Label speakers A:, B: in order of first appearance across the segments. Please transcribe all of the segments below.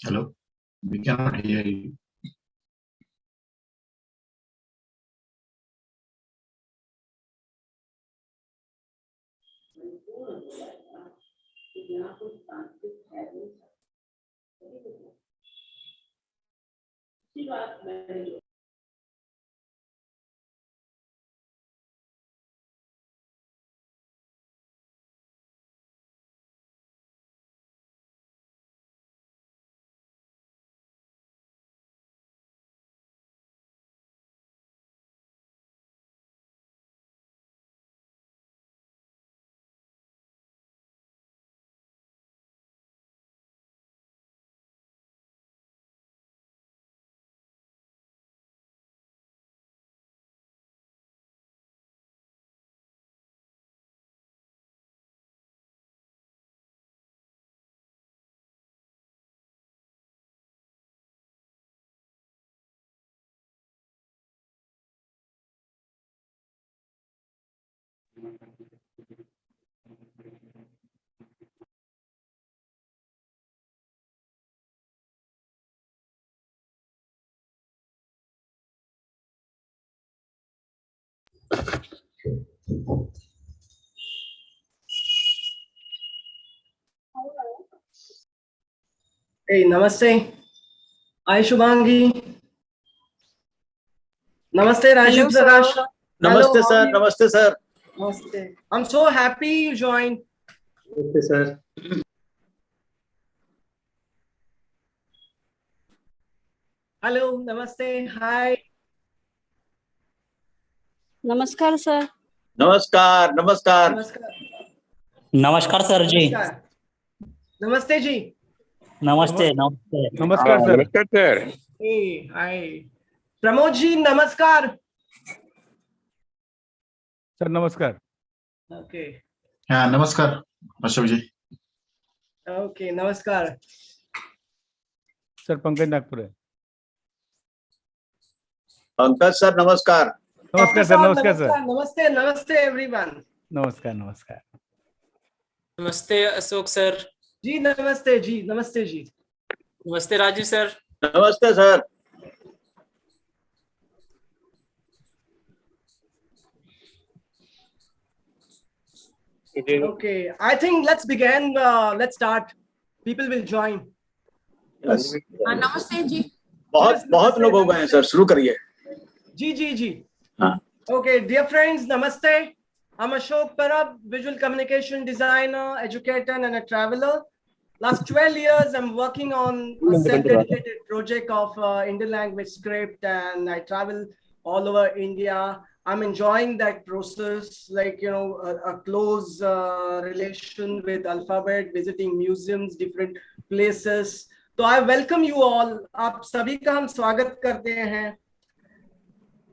A: Hello, we cannot hear you.
B: Hey, namaste. Hi, Shubhangi. Namaste, Rajiv Prakash.
C: Namaste,
B: Hello,
C: sir. Namaste, sir.
B: Namaste. I'm so happy you joined.
C: Namaste, sir.
B: Hello, namaste. Hi.
D: नमस्कार sir.
C: नमस्कार. नमस्कार.
B: Namaskar.
E: नमस्कार sir जी.
B: Namaskar. Namaste ji.
E: नमस्ते. नमस्ते.
F: नमस्कार sir.
G: नमस्कार sir.
B: Hey, hi. Pramod ji, namaskar.
F: Sir नमस्कार.
B: Okay.
A: हाँ नमस्कार अशोक जी.
B: Okay, namaskar.
F: Sir Pankaj Nagpure.
C: Pankaj sir नमस्कार.
F: नमस्कार सर. नमस्कार सर.
B: Namaste, namaste everyone.
F: नमस्कार नमस्कार.
H: नमस्ते अशोक सर.
B: जी नमस्ते जी. नमस्ते जी.
H: नमस्ते राजीव सर.
C: नमस्ते sir.
B: Okay, I think let's begin. Let's start. People will join.
D: नमस्ते जी.
C: बहुत बहुत लोग हो गए हैं सर. शुरू करिए.
B: जी जी जी.
C: हाँ.
B: Okay, dear friends, namaste. I'm Ashok Parab, visual communication designer, educator, and a traveler. Last 12 years, I'm working on a self-dedicated project of Indian language script, and I travel all over India. I'm enjoying that process, like, a close relation with alphabet, visiting museums, different places. So I welcome you all. आप सभी का हम स्वागत करते हैं.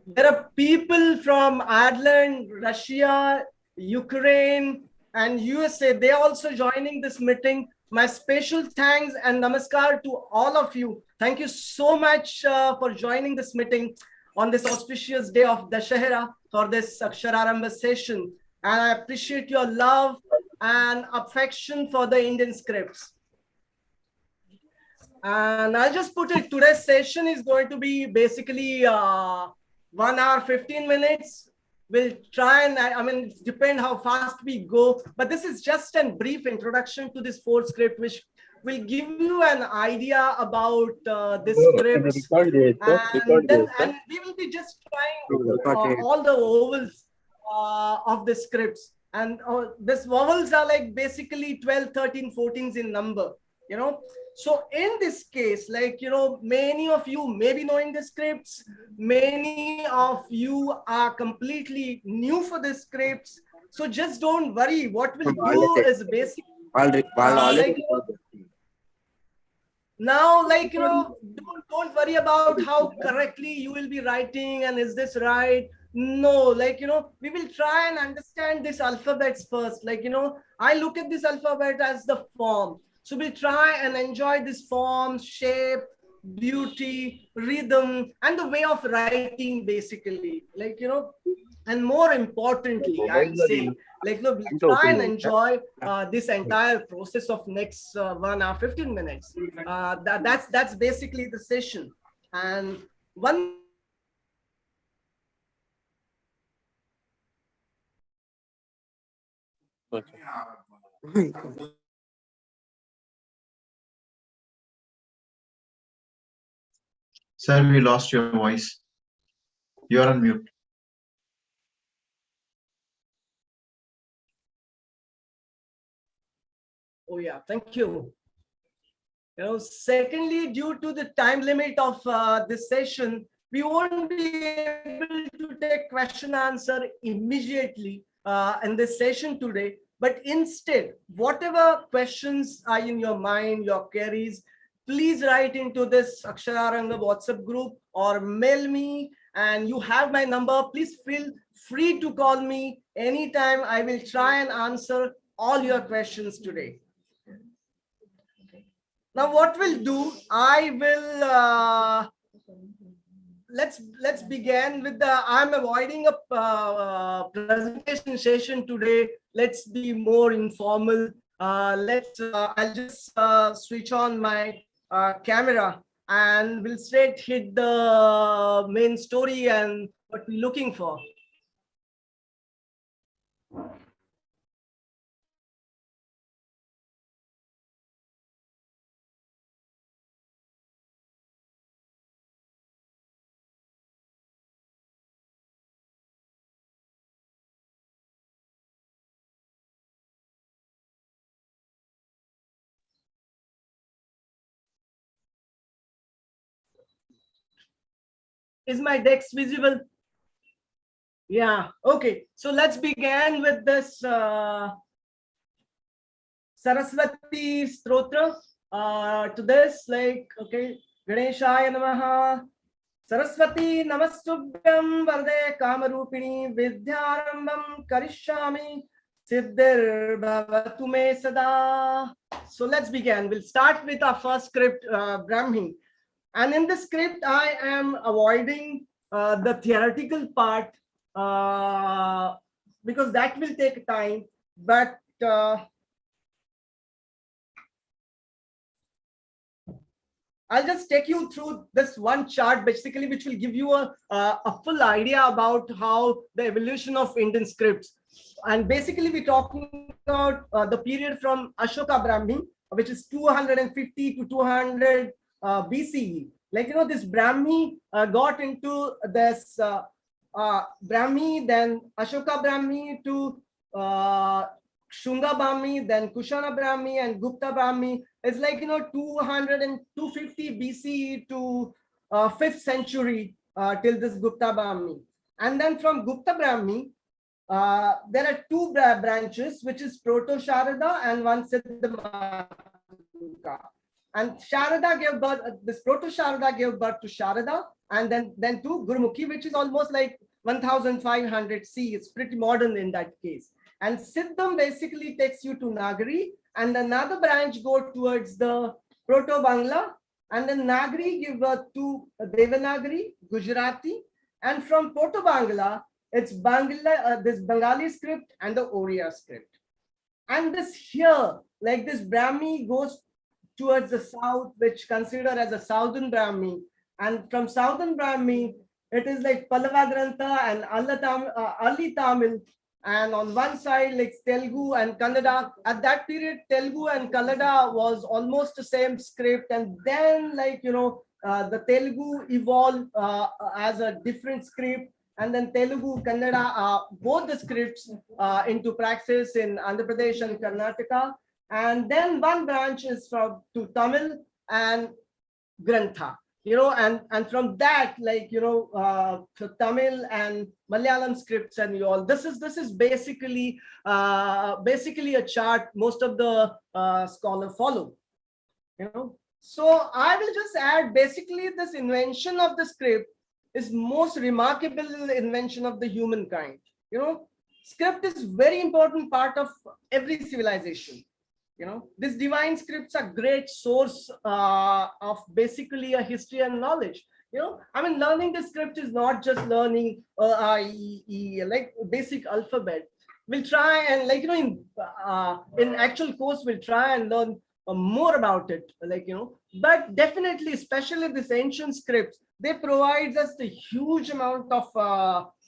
B: There are people from Ireland, Russia, Ukraine, and USA. They are also joining this meeting. My special thanks and namaskar to all of you. Thank you so much for joining this meeting on this auspicious day of Dashahara for this Akshararambh session. And I appreciate your love and affection for the Indian scripts. And I'll just put it, today's session is going to be basically 1 hour, 15 minutes. We'll try and, I mean, it depends how fast we go, but this is just a brief introduction to this 4 script, which will give you an idea about this script. And we will be just trying all the vowels of the scripts. And these vowels are like basically 12, 13, 14s in number, you know. So in this case, like, many of you may be knowing the scripts. Many of you are completely new for the scripts. So just don't worry. What we'll do is basically, now, like, don't worry about how correctly you will be writing and is this right? No, like, we will try and understand these alphabets first. Like, I look at this alphabet as the form. So we'll try and enjoy this form, shape, beauty, rhythm, and the way of writing, basically. Like, and more importantly, I'd say, like, we'll try and enjoy this entire process of next 1 hour, 15 minutes. That's basically the session. And one
A: Sir, we lost your voice. You are on mute.
B: Oh yeah, thank you. Secondly, due to the time limit of this session, we won't be able to take question answer immediately in this session today. But instead, whatever questions are in your mind, your queries, please write into this Akshararambh WhatsApp group or mail me. And you have my number. Please feel free to call me anytime. I will try and answer all your questions today. Now, what we'll do, I will let's begin with the. I'm avoiding a presentation session today. Let's be more informal. I'll just switch on my camera and we'll straight hit the main story and what we're looking for. Is my text visible? Yeah, okay. So let's begin with this Saraswati Stotra. To this, like, okay, Ganeshaya Namaha, Saraswati Namastubhyam Varde Kamarupini Vidyarambam Karishami Siddhir Bhavatu Me Sada. So let's begin. We'll start with our first script, Brahmi. And in the script, I am avoiding the theoretical part because that will take time. But I'll just take you through this one chart, basically, which will give you a full idea about how the evolution of Indian scripts. And basically, we're talking about the period from Ashoka Brahmi, which is 250 to 200 BCE. Like, this Brahmi got into this Brahmi, then Ashoka Brahmi to Shunga Brahmi, then Kushana Brahmi and Gupta Brahmi. It's like, 200 and 250 BCE to 5th century till this Gupta Brahmi. And then from Gupta Brahmi, there are two branches, which is Proto Sharada and one Siddha. And Sharada gave birth, this Proto Sharada gave birth to Sharada, and then to Gurumukhi, which is almost like 1500 C. It's pretty modern in that case. And Siddham basically takes you to Nagari, and another branch go towards the Proto Bangla, and then Nagari give birth to Devanagari, Gujarati, and from Proto Bangla, it's Bangla, this Bengali script and the Oriya script. And this here, like this Brahmi goes towards the south, which considered as a southern Brahmi. And from southern Brahmi, it is like Pallava Grantha and Ali Tamil. And on one side, like Telugu and Kannada. At that period, Telugu and Kannada was almost the same script. And then, the Telugu evolved as a different script. And then Telugu, Kannada, both the scripts into praxis in Andhra Pradesh and Karnataka. And then one branch is to Tamil and Grantha, and from that, to Tamil and Malayalam scripts and this is basically a chart most of the scholars follow, So I will just add, basically this invention of the script is most remarkable invention of the humankind. Script is very important part of every civilization. These divine scripts are great source of basically a history and knowledge. Learning the script is not just learning like basic alphabet. We'll try and in actual course, we'll try and learn more about it, but definitely, especially this ancient scripts, they provide us the huge amount of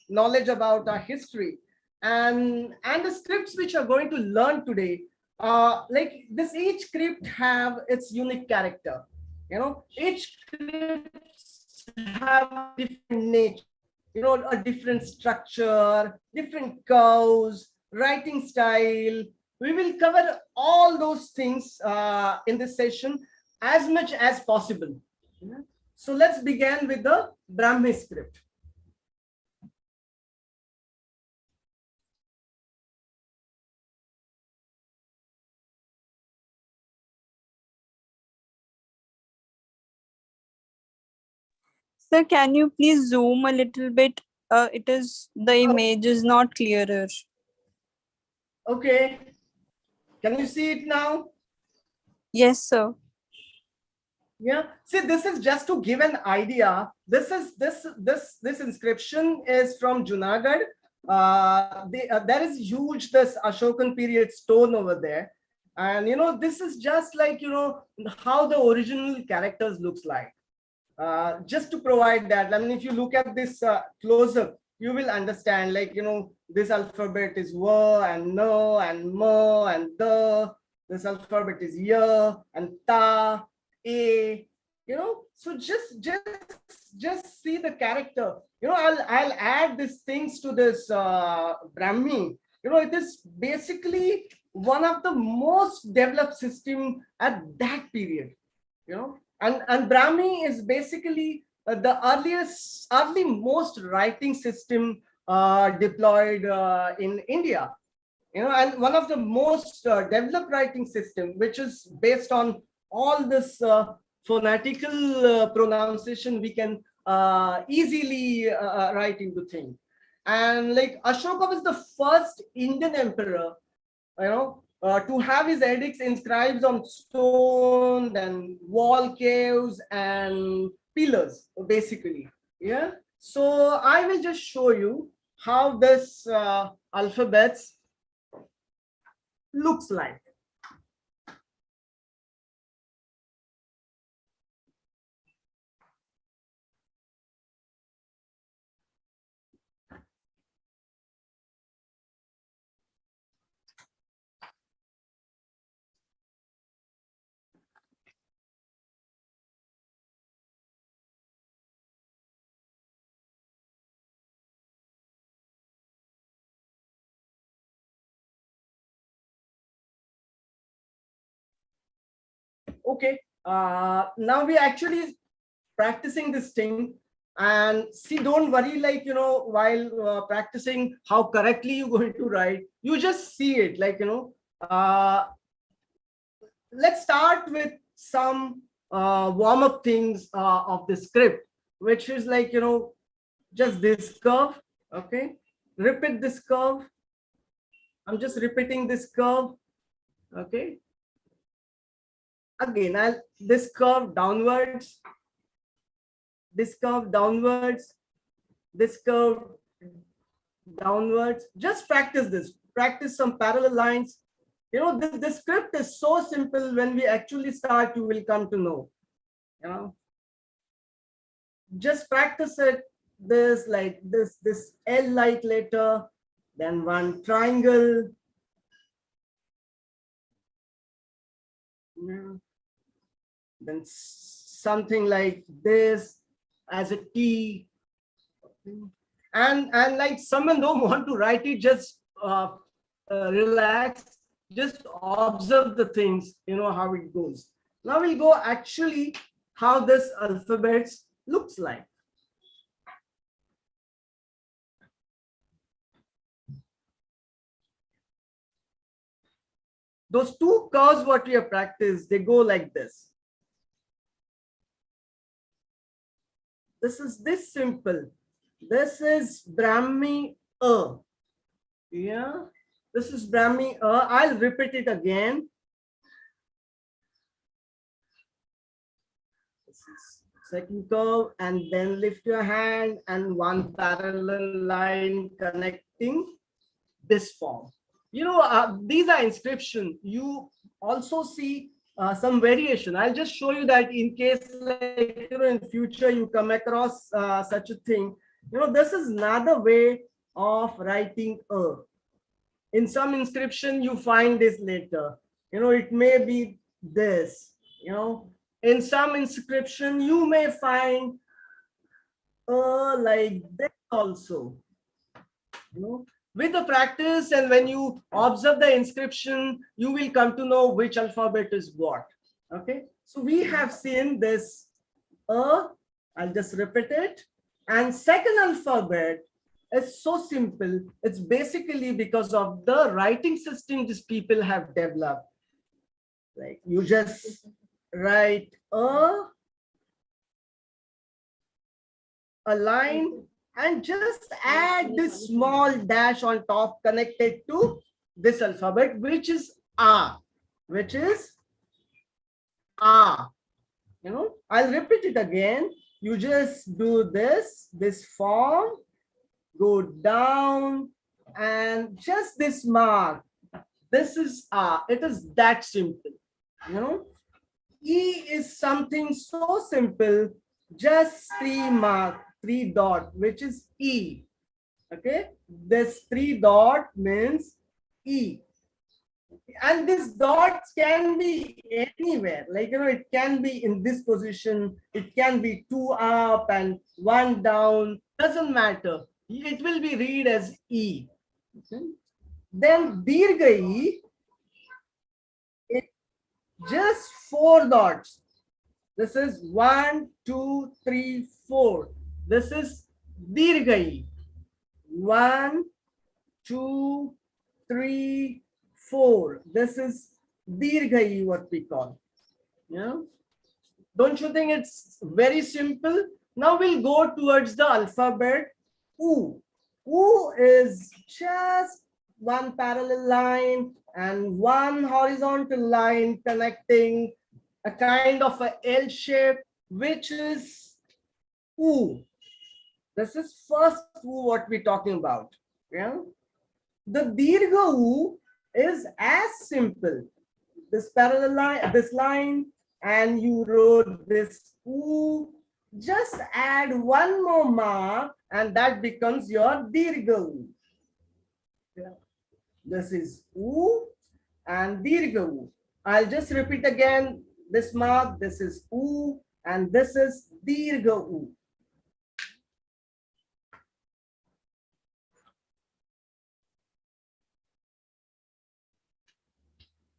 B: knowledge about our history, and the scripts which are going to learn today, each script have its unique character. Each script have different nature, a different structure, different curves, writing style. We will cover all those things in this session as much as possible. So let's begin with the Brahmi script.
D: Sir, can you please zoom a little bit? The image is not clearer.
B: Okay. Can you see it now?
D: Yes, sir.
B: Yeah. See, this is just to give an idea. This inscription is from Junagadh. There is huge this Ashokan period stone over there, and this is just like how the original characters looks like. Just to provide that, if you look at this close up, you will understand, this alphabet is W and N and M and D. This alphabet is Y and Ta, A. So just see the character. I'll add these things to this Brahmi. It is basically one of the most developed system at that period. And Brahmi is basically the early most writing system deployed in India. And one of the most developed writing system, which is based on all this phonetical pronunciation, we can easily write into things. And Ashoka was the first Indian emperor, to have his edicts inscribed on stone and wall caves and pillars, basically. Yeah. So I will just show you how this alphabets looks like. Okay. Now we actually practicing this thing, and see, don't worry, like, while practicing how correctly you're going to write, you just see it, like, let's start with some warm-up things of the script, which is like, just this curve. Okay, repeat this curve. I'm just repeating this curve. Okay, again, this curve downwards, this curve downwards, this curve downwards. Just practice this. Practice some parallel lines. This script is so simple. When we actually start, you will come to know. Just practice it. This, like this L-like letter, then one triangle. Then something like this as a T. And like someone don't want to write it, just relax, just observe the things, how it goes. Now we'll go actually how this alphabets looks like. Those two curves what we have practiced, they go like this. This is this simple. This is Brahmi A. Yeah, this is Brahmi A. I'll repeat it again. This is second curve, and then lift your hand and one parallel line connecting this form. These are inscription. You also see some variation. I'll just show you that in case, like, in future you come across such a thing. This is another way of writing A. In some inscription, you find this letter. It may be this. In some inscription, you may find A like this also. With the practice, and when you observe the inscription, you will come to know which alphabet is what. Okay, so we have seen this A. I'll just repeat it. And second alphabet is so simple. It's basically because of the writing system these people have developed. Like, you just write a line, and just add this small dash on top connected to this alphabet, which is A, which is A. I'll repeat it again. You just do this form, go down, and just this mark. This is A. It is that simple. E is something so simple, just 3 dot, which is E. Okay, this 3 dot means E. And these dots can be anywhere, like, it can be in this position, it can be 2 up and 1 down, doesn't matter. It will be read as E. Okay. Then Dirgha E, it just 4 dots. This is 1, 2, 3, 4. This is Dirgha E. 1, 2, 3, 4. This is Dirgha E, what we call. Don't you think it's very simple? Now we'll go towards the alphabet U. U is just one parallel line and one horizontal line connecting a kind of a L shape, which is U. This is first U what we're talking about. The Dirgha U is as simple. This parallel line, this line, and you wrote this U. Just add one more mark, and that becomes your Dirgha U. This is U and Dirgha U. I'll just repeat again. This mark, this is U, and this is Dirgha U.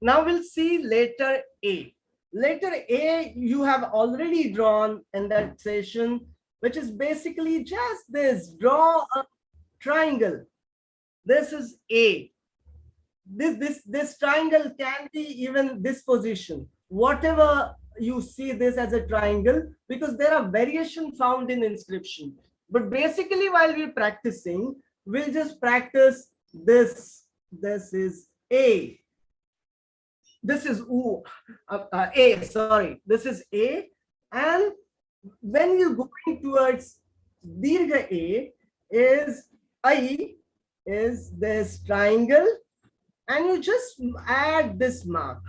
B: Now we'll see letter A. Letter A, you have already drawn in that session, which is basically just this, draw a triangle. This is A. This triangle can be even this position. Whatever you see this as a triangle, because there are variations found in inscription. But basically, while we're practicing, we'll just practice this. This is A. This is A, sorry. This is A. And when you're going towards Dirgha A, is I, is this triangle, and you just add this mark.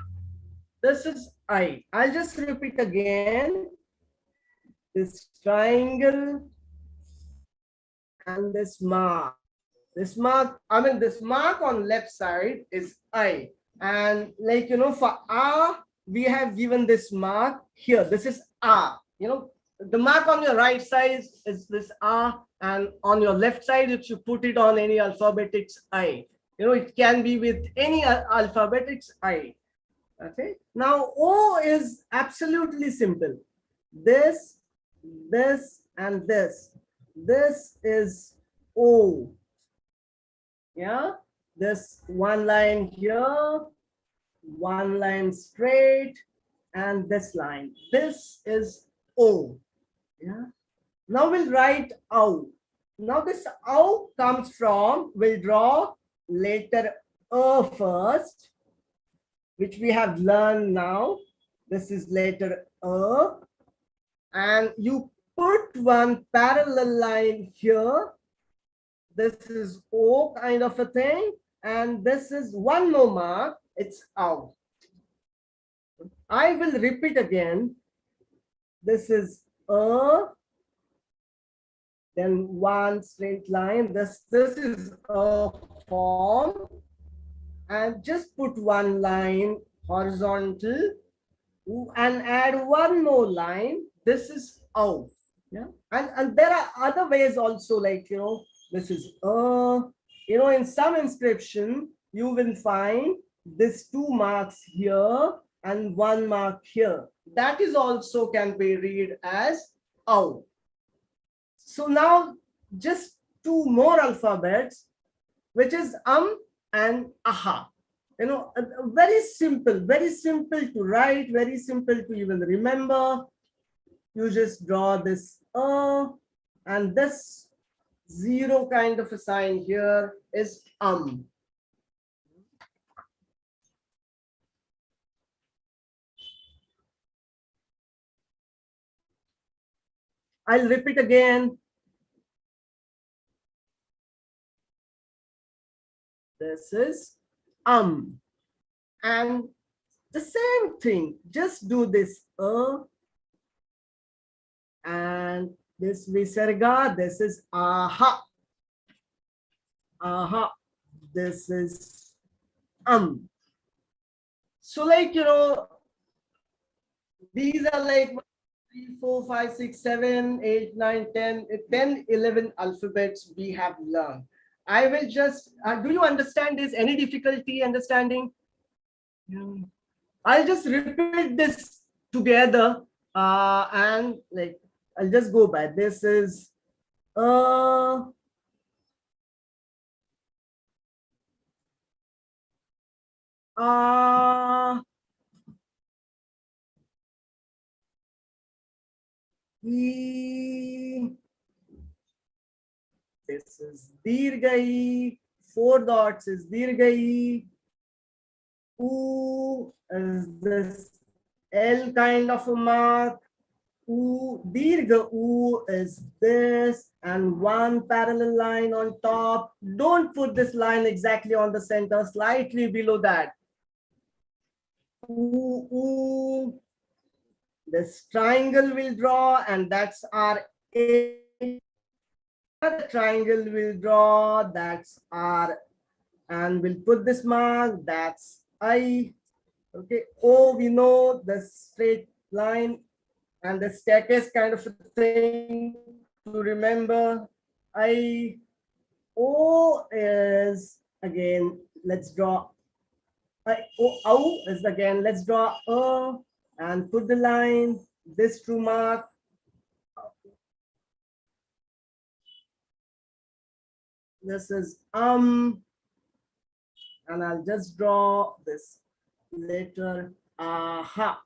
B: This is I. I'll just repeat again. This triangle and this mark. This mark, this mark on left side is I. And like, for R, we have given this mark here. This is R. The mark on your right side is this R, and on your left side, if you put it on any alphabet, it's I. It can be with any alphabet, it's I. Okay. Now, O is absolutely simple. This, and this. This is O. Yeah. This one line here, one line straight, and this line. This is O. Yeah. Now we'll write OW. Now this OW comes from, we'll draw letter A first, which we have learned now. This is letter A. And you put one parallel line here. This is O kind of a thing. And this is one more mark, it's OW. I will repeat again. This is A, then one straight line. This is a form, and just put one line horizontal and add one more line. This is OW. Yeah, and there are other ways also, like this is in some inscription you will find this 2 marks here and 1 mark here. That is also can be read as OW. So now just 2 more alphabets, which is and AHA. Very simple to write, very simple to even remember. You just draw this and this 0 kind of a sign here is I'll repeat again. This is and the same thing, just do this and this visarga. This is AHA. AHA. This is So like these are like 3, 4, 5, 6, 7, 8, 9, 10, 11 alphabets we have learned. I will just, do you understand this? Any difficulty understanding? I'll just repeat this together and like, I'll just go by. This is this is Dirghai, 4 dots is Dirghai, U is this L kind of a mark, Dirgha U is this, and 1 parallel line on top. Don't put this line exactly on the center, slightly below that. This triangle will draw, and that's our A. The triangle will draw, that's R, and we'll put this mark, that's I. Okay, O, we know the straight line and the staircase kind of a thing to remember. O is again, let's draw. O is again, let's draw and put the line, this true mark. This is and I'll just draw this letter aha.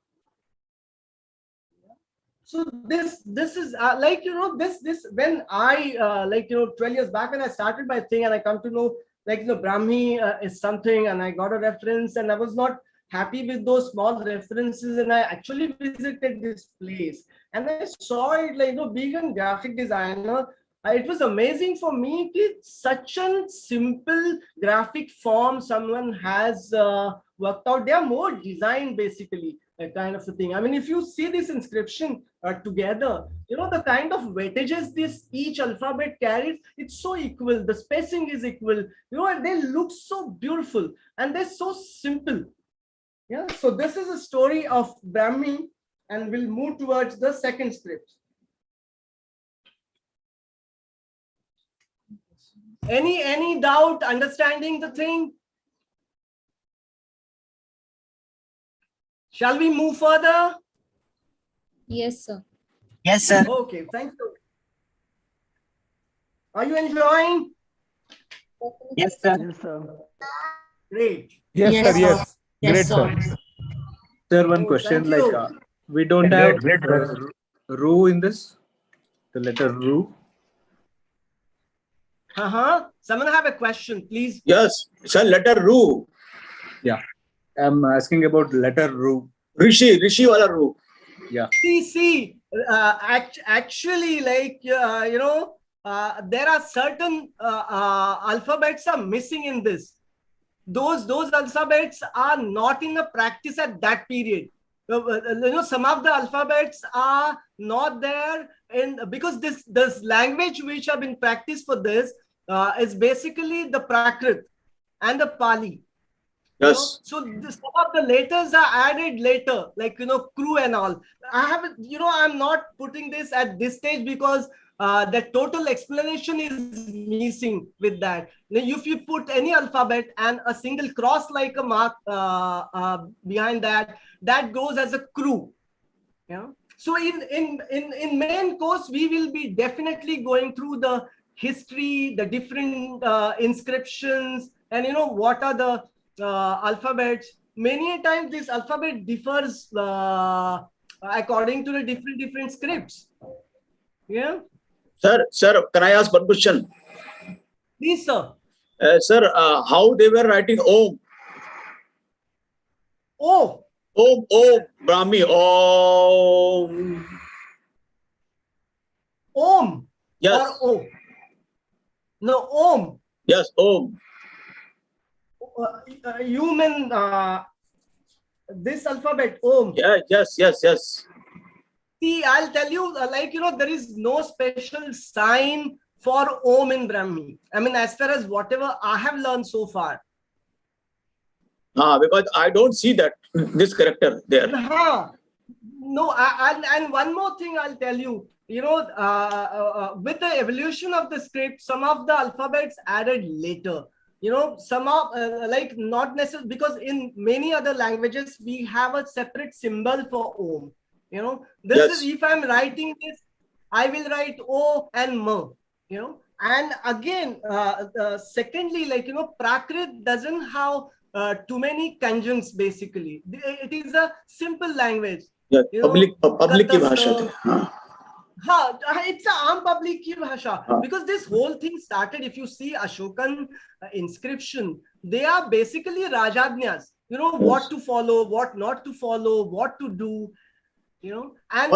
B: So this is like, you know, this when I like, you know, 12 years back when I started my thing and I come to know, like, you know, Brahmi is something, and I got a reference, and I was not happy with those small references, and I actually visited this place and I saw it, like, you know, being a graphic designer, it was amazing for me. It's such a simple graphic form someone has worked out. They are more designed, basically, a kind of a thing. I mean, if you see this inscription together, you know, the kind of weightages this each alphabet carries, it's so equal. The spacing is equal, you know, and they look so beautiful and they're so simple. Yeah, so this is a story of Brahmi, and we'll move towards the second script. Any doubt understanding the thing? Shall we move further?
G: Yes, sir.
E: Yes, sir.
B: Okay, thank you. Are you enjoying?
E: Yes, sir.
B: Great.
F: Yes,
G: Yes,
F: sir. Yes.
G: Yes,
F: Great, sir.
C: Sir, one
B: Oh,
C: question,
B: thank you.
C: like we don't
F: Great,
C: have
F: great, sir.
C: Ru in this, the letter Ru.
B: Someone have a question, please.
C: Yes, sir, letter Ru.
F: Yeah.
C: I'm asking about letter Ru. Rishi wala Ru. Yeah.
B: See, actually, like, you know, there are certain alphabets are missing in this. Those alphabets are not in the practice at that period. You know, some of the alphabets are not there in, because this language which have been practiced for this is basically the Prakrit and the Pali. You know?
C: Yes.
B: So some of the letters are added later, like, you know, crew and all. I haven't, you know, I'm not putting this at this stage because the total explanation is missing with that. Now, if you put any alphabet and a single cross like a mark behind that, that goes as a crew. Yeah. So in main course, we will be definitely going through the history, the different inscriptions, and, you know, what are the alphabets. Many a times this alphabet differs according to the different scripts. Yeah.
C: Sir, can I ask one question?
B: Please, sir.
C: Sir, how they were writing Om?
B: Oh,
C: Om, Brahmi, Om.
B: Om.
C: Yes.
B: Or O. No, Om.
C: Yes, Om.
B: You mean this alphabet, Om.
C: Yeah, yes.
B: See, I'll tell you, like, you know, there is no special sign for Om in Brahmi. I mean, as far as whatever I have learned so far.
C: Because I don't see that, this character there.
B: No, and one more thing I'll tell you, you know, with the evolution of the script, some of the alphabets added later. You know, some of like, not necessarily, because in many other languages we have a separate symbol for Om. You know, this is, if I'm writing this, I will write O and M. You know, and again, secondly, like, you know, Prakrit doesn't have too many conjuncts. Basically, it is a simple language.
C: Yeah,
B: You
C: public ki bhasha
B: hai. It's a aam public ki bhasha, because this whole thing started, if you see Ashokan inscription, they are basically Rajajñas, you know, what to follow, what not to follow, what to do, you know, and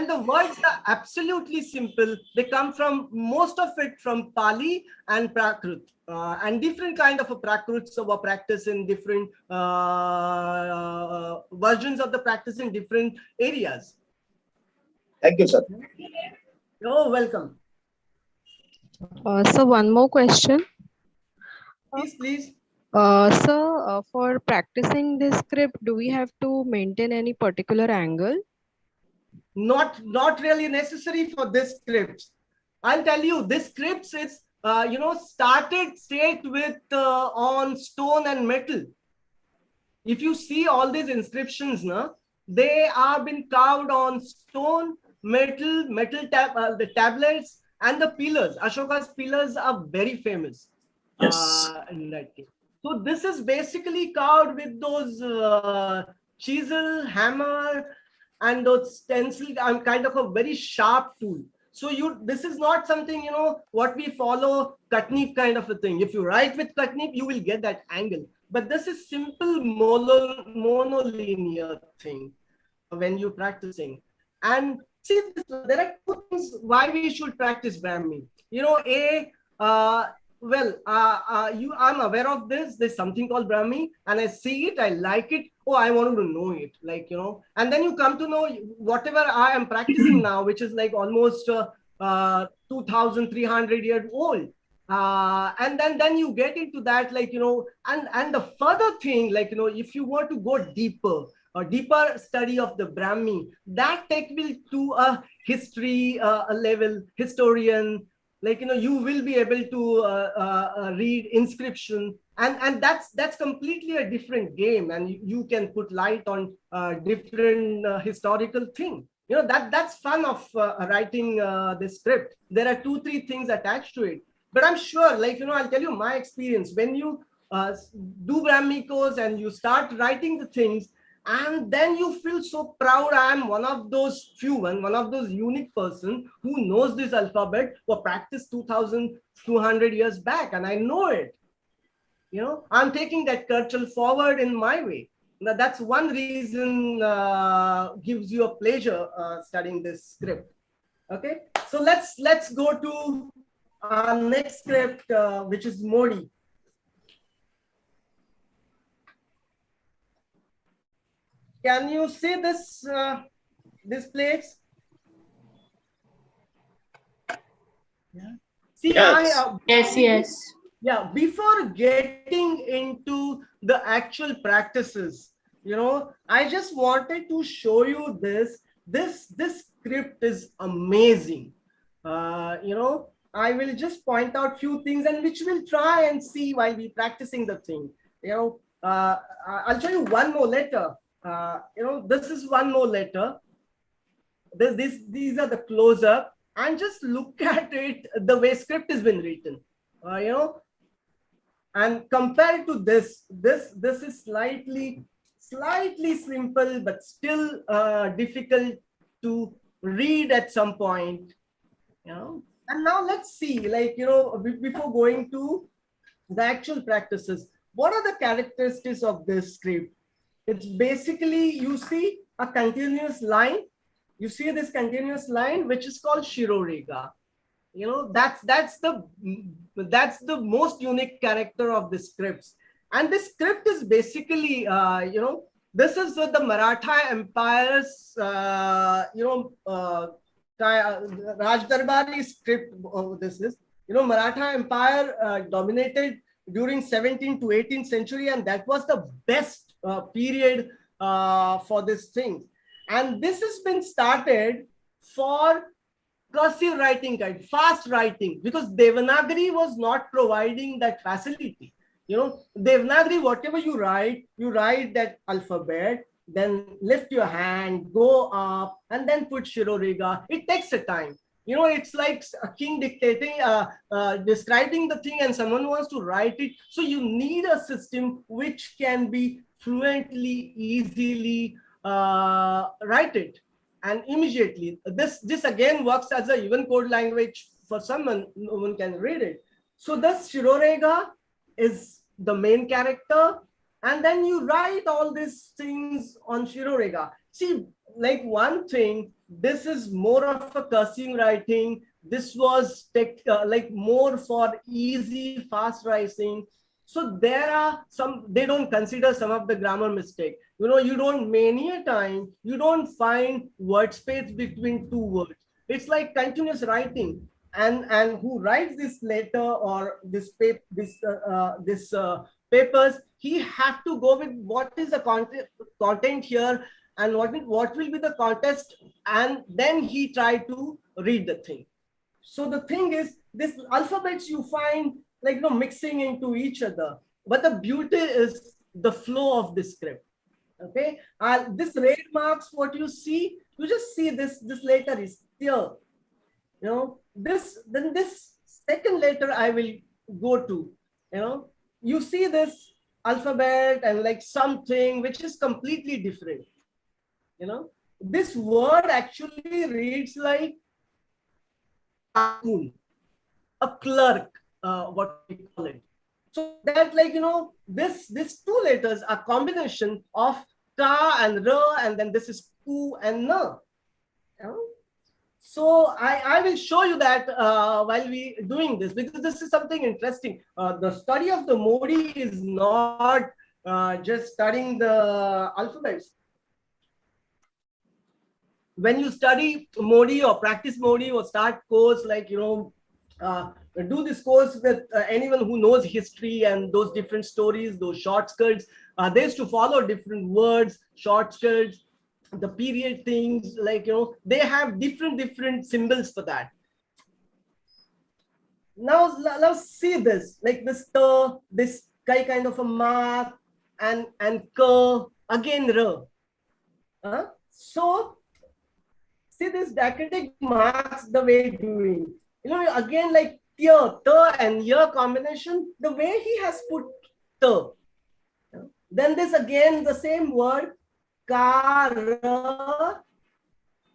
B: the words are absolutely simple. They come from, most of it from Pali and Prakrit, and different kind of a Prakruts were practiced in different versions of the practice in different areas.
C: Thank you, sir.
B: You're welcome.
I: So one more question.
B: Please.
I: So for practicing this script, do we have to maintain any particular angle?
B: Not really necessary for this script. I'll tell you, this script is, you know, started straight with on stone and metal. If you see all these inscriptions, They are been carved on stone, the tablets, and the pillars. Ashoka's pillars are very famous.
A: Yes.
B: In that case. So this is basically carved with those chisel, hammer, and those stencil, and kind of a very sharp tool. So this is not something, what we follow, Katnip kind of a thing. If you write with Katnip, you will get that angle. But this is simple monolinear thing when you're practicing. And see, there are two things why we should practice Brahmi. I'm aware of this. There's something called Brahmi, and I see it, I like it. Oh, I wanted to know it, and then you come to know whatever I am practicing now, which is like almost 2,300 years old. And then you get into that, and the further thing, if you want to go deeper, or deeper study of the Brahmi, that take will to a history a level, historian, you will be able to read inscription, and that's completely a different game, and you can put light on different historical thing. That's fun of writing the script. There are 2-3 things attached to it, but I'm sure, I'll tell you my experience. When you do Brahmi course and you start writing the things, and then you feel so proud. I'm one of those one of those unique person who knows this alphabet, or practiced 2,200 years back, and I know it. I'm taking that culture forward in my way. Now, that's one reason gives you a pleasure studying this script. Okay, so let's go to our next script, which is Modi. Can you see this plates? Yeah. See,
A: Yes.
G: Yes.
B: Yeah, before getting into the actual practices, I just wanted to show you this. This script is amazing. I will just point out few things, and which we'll try and see while we practicing the thing. I'll show you one more letter. This is one more letter. These are the close-up, and just look at it, the way script has been written, and compared to this is slightly simple, but still difficult to read at some point, And now let's see, before going to the actual practices, what are the characteristics of this script? It's basically, you see a continuous line. You see this continuous line, which is called Shirorega. That's the most unique character of the scripts. And this script is basically, this is the Maratha Empire's, Rajdarbari script. This is, Maratha Empire dominated during 17th to 18th century, and that was the best period for this thing. And this has been started for cursive writing, fast writing, because Devanagari was not providing that facility. Devanagari, whatever you write that alphabet, then lift your hand, go up, and then put Shirorega. It takes a time. It's like a king dictating, describing the thing, and someone wants to write it. So you need a system which can be fluently, easily write it, and immediately. This again works as a even code language for someone. No one can read it. So this Shirorega is the main character, and then you write all these things on Shirorega. See, like one thing, this is more of a cursive writing. This was more for easy, fast writing. So there are they don't consider some of the grammar mistake. You don't, many a time, you don't find word space between two words. It's like continuous writing. And who writes this letter or this papers, he have to go with what is the content here, and what will be the context, and then he try to read the thing. So the thing is, this alphabets you find mixing into each other, but the beauty is the flow of the script. Okay, this red marks what you see. You just see this letter is here. You know, this second letter I will go to. You know, you see this alphabet and like something which is completely different. You know, this word actually reads like cartoon, a clerk, what we call it. So that, like, you know, this two letters are combination of ka and ra, and then this is ku and na. You know? So I will show you that while we doing this, because this is something interesting. The study of the Modi is not just studying the alphabets. When you study Modi or practice Modi or start course, like, you know, do this course with anyone who knows history and those different stories, those shortcuts. They used to follow different words, shortcuts, the period things, like, you know, they have different symbols for that. Now let's see this, like this this kind of a mark, and again ra. So see this diacritic marks the way doing. You know, again, like tear, and year combination, the way he has put the. Then this again, the same word, kara,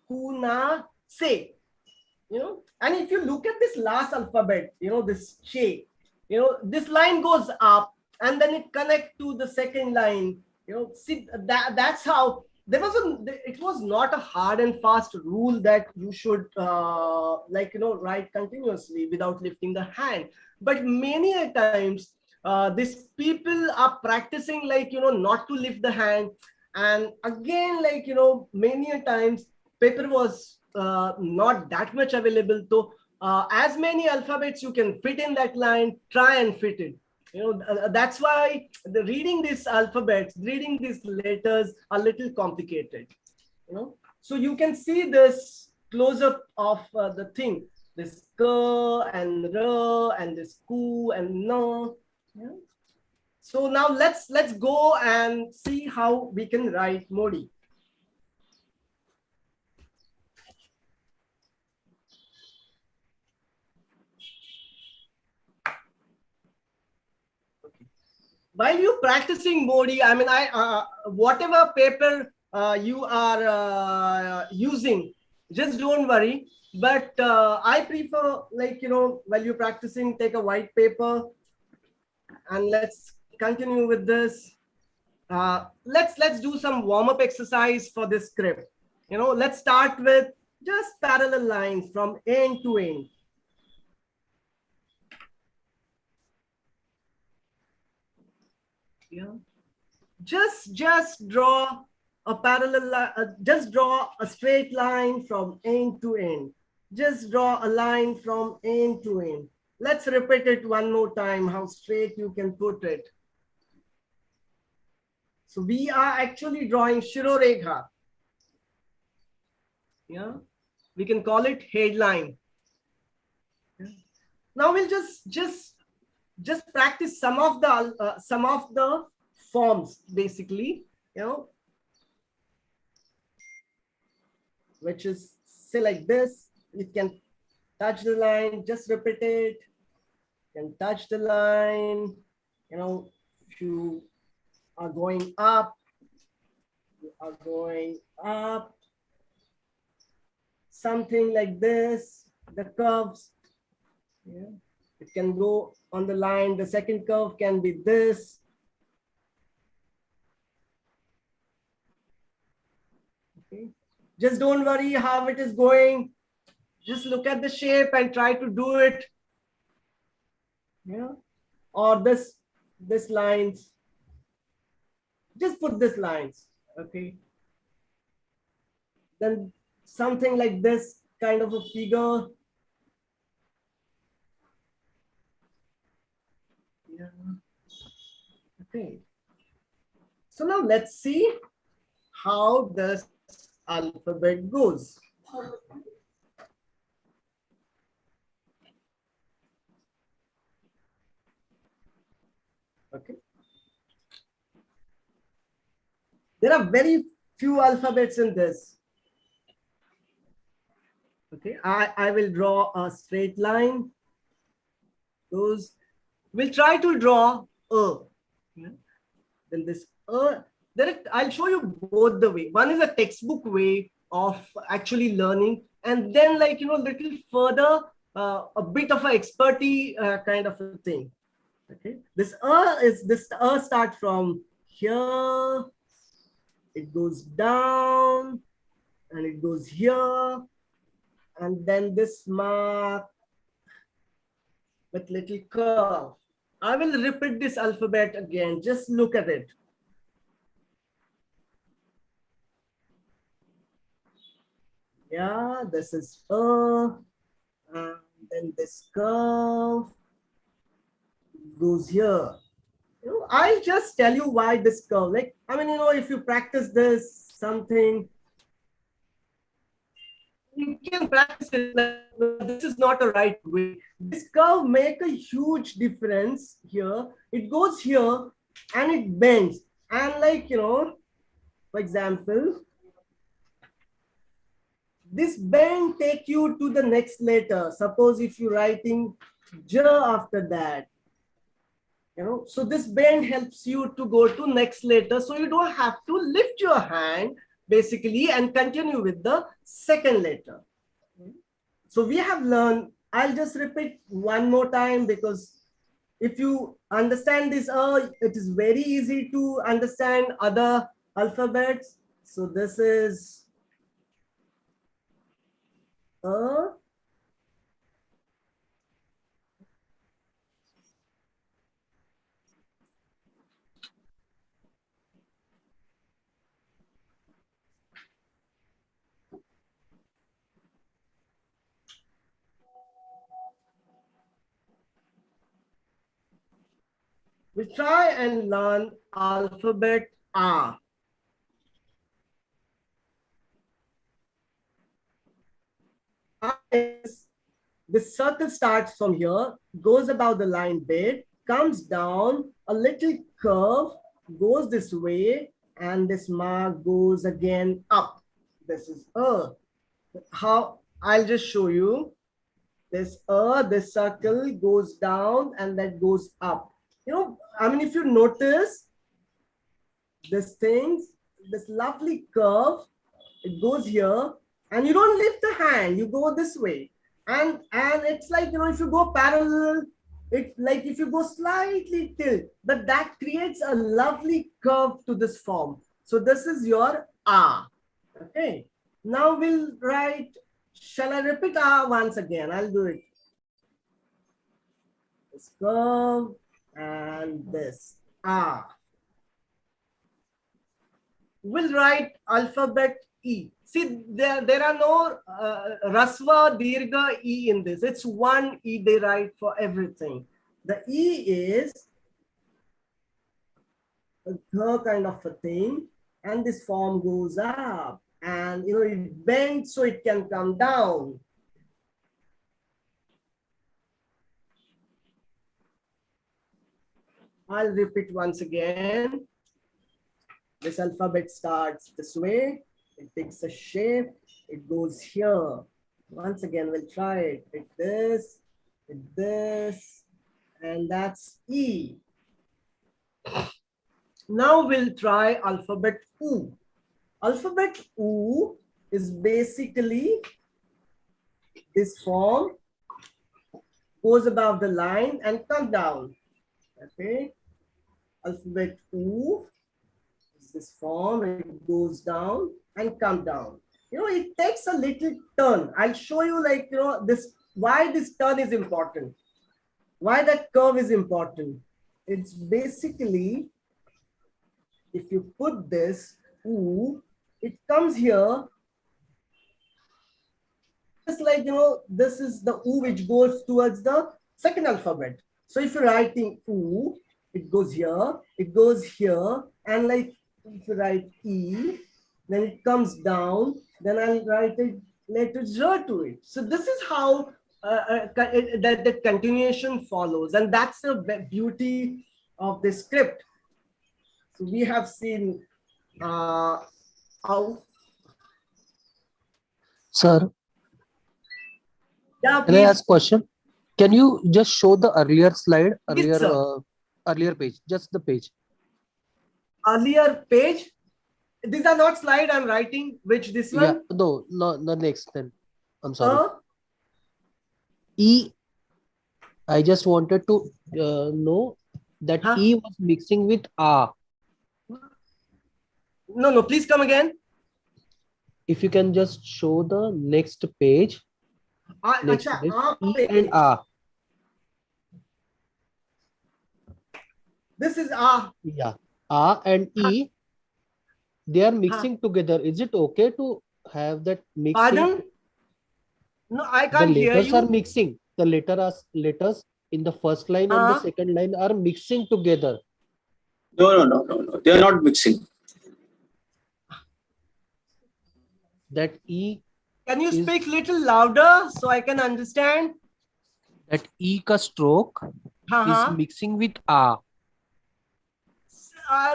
B: kuna, se. You know, and if you look at this last alphabet, you know, this she, you know, this line goes up and then it connects to the second line. You know, see that's how it was not a hard and fast rule that you should like, you know, write continuously without lifting the hand. But many a times these people are practicing, like, you know, not to lift the hand. And again, like, you know, many a times paper was not that much available. So as many alphabets you can fit in that line, try and fit it. You know, that's why the reading these alphabets, reading these letters are a little complicated. You know, so you can see this close up of the thing, this k and r and this ku and no. Yeah. So now let's go and see how we can write Modi. While you practicing Modi, I mean, whatever paper you are using, just don't worry. But I prefer, like, you know, while you're practicing, take a white paper, and let's continue with this. Let's do some warm-up exercise for this script. You know, let's start with just parallel lines from end to end. Yeah. Just draw a parallel line, just draw a straight line from end to end. Just draw a line from end to end. Let's repeat it one more time, how straight you can put it. So we are actually drawing Shirorekha. Yeah, we can call it headline. Yeah. Now we'll just practice some of the forms, basically, you know, which is, say, like this. It can touch the line, just repeat it. You can touch the line, you know, if you are going up, you are going up, something like this, the curves. Yeah. It can go on the line. The second curve can be this. Okay. Just don't worry how it is going. Just look at the shape and try to do it. Yeah. Or this lines. Just put this lines. Okay. Then something like this kind of a figure. Yeah. Okay. So now let's see how this alphabet goes. Okay. There are very few alphabets in this. Okay, I will draw a straight line. We'll try to draw a. Then this I'll show you both the way. One is a textbook way of actually learning, and then little further, a bit of an expertise kind of a thing. Okay, this starts from here, it goes down, and it goes here, and then this mark with little curve. I will repeat this alphabet again. Just look at it. Yeah, this is and then this curve goes here. I'll just tell you why this curve. If you practice this something, you can practice it. This is not a right way. This curve make a huge difference here. It goes here and it bends. And for example, this bend take you to the next letter. Suppose if you're writing J after that, so this bend helps you to go to next letter. So you don't have to lift your hand basically and continue with the second letter. So we have learned, I'll just repeat one more time, because if you understand this, it is very easy to understand other alphabets. So this is we try and learn alphabet R. This circle starts from here, goes above the line bit, comes down, a little curve, goes this way, and this mark goes again up. This is how I'll just show you. This circle goes down and that goes up. If you notice this lovely curve, it goes here, and you don't lift the hand, you go this way. And it's if you go parallel, it's like if you go slightly tilt, but that creates a lovely curve to this form. So this is your R. Okay. Now we'll write, shall I repeat R once again? I'll do it. This curve and this R. We'll write alphabet E. See, there are no Rasva, Dirgha, E in this. It's one E they write for everything. The E is a kind of a thing, and this form goes up, and it bends so it can come down. I'll repeat once again. This alphabet starts this way. It takes a shape. It goes here. Once again, we'll try it. With this, and that's E. Now we'll try alphabet U. Alphabet U is basically this form, goes above the line and come down. Okay. Alphabet U is this form, it goes down and come down. It takes a little turn. I'll show you why this turn is important. Why that curve is important. It's basically, if you put this U, it comes here. Just this is the U which goes towards the second alphabet. So if you're writing U, it goes here, and if you write E, then it comes down, then I'll write a letter Z to it. So this is how the continuation follows, and that's the beauty of the script. So we have seen Ow.
J: Sir,
B: Yeah,
J: can I
B: please.
J: ask question? Can you just show the earlier slide,
B: Yes, sir.
J: earlier page, just the page?
B: Earlier page. These are not slide I'm writing. Which this
J: Yeah,
B: one?
J: no, the next then. I'm sorry.
B: Uh,
J: E. I just wanted to know that
B: huh?
J: E was mixing with A.
B: No. Please come again.
J: If you can just show the next page, next
B: Acha,
J: page, E
B: page.
J: and A.
B: This is A.
J: Yeah, A and E, they are mixing together. Is it okay to have that mixing?
B: Pardon? No, I
J: The
B: can't hear
J: letters are
B: you.
J: mixing. The letters in the first line and the second line are mixing together.
C: No. They are not mixing.
J: That E.
B: Can you speak little louder so I can understand?
J: That E ka stroke is mixing with A.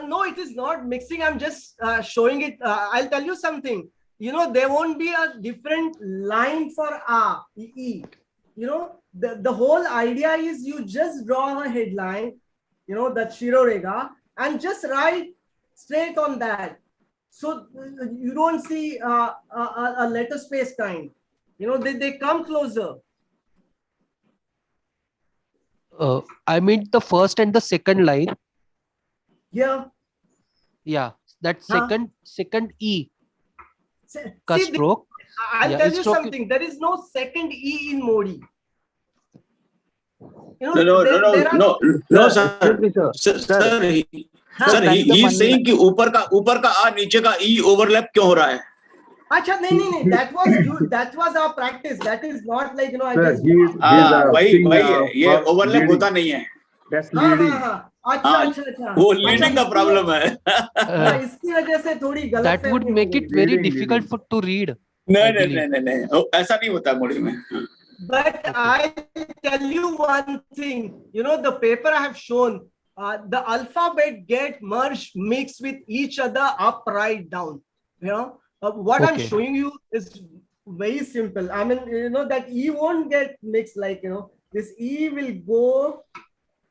B: No, it is not mixing. I'm just showing it. I'll tell you something. You know, there won't be a different line for A, E. You know, the whole idea is you just draw a headline, you know, that Shirorega, and just write straight on that. So you don't see a letter space kind. You know, they come closer.
J: I mean the first and the second line.
B: Yeah.
J: Yeah, that second E.
B: See,
J: stroke.
B: I'll tell you something. There is no second E in Modi. You know,
C: No, sir. Sir, he is saying कि ऊपर का आ नीचे का E overlap क्यों हो रहा है?
B: अच्छा नहीं. That was our practice. That is not like, you know, I just.
C: वही ये overlap होता नहीं है.
J: That's
B: leading. अच्छा.
C: वो leading का problem है.
B: इसकी वजह से थोड़ी गलत.
J: That would make it very difficult to read.
C: नहीं. ऐसा नहीं होता मोडी में.
B: But I tell you one thing, you know, the paper I have shown, the alphabet get merged, mixed with each other, up, right, down. You know, what I'm showing you is very simple. I mean, you know, that E won't get mixed, like, you know, this E will go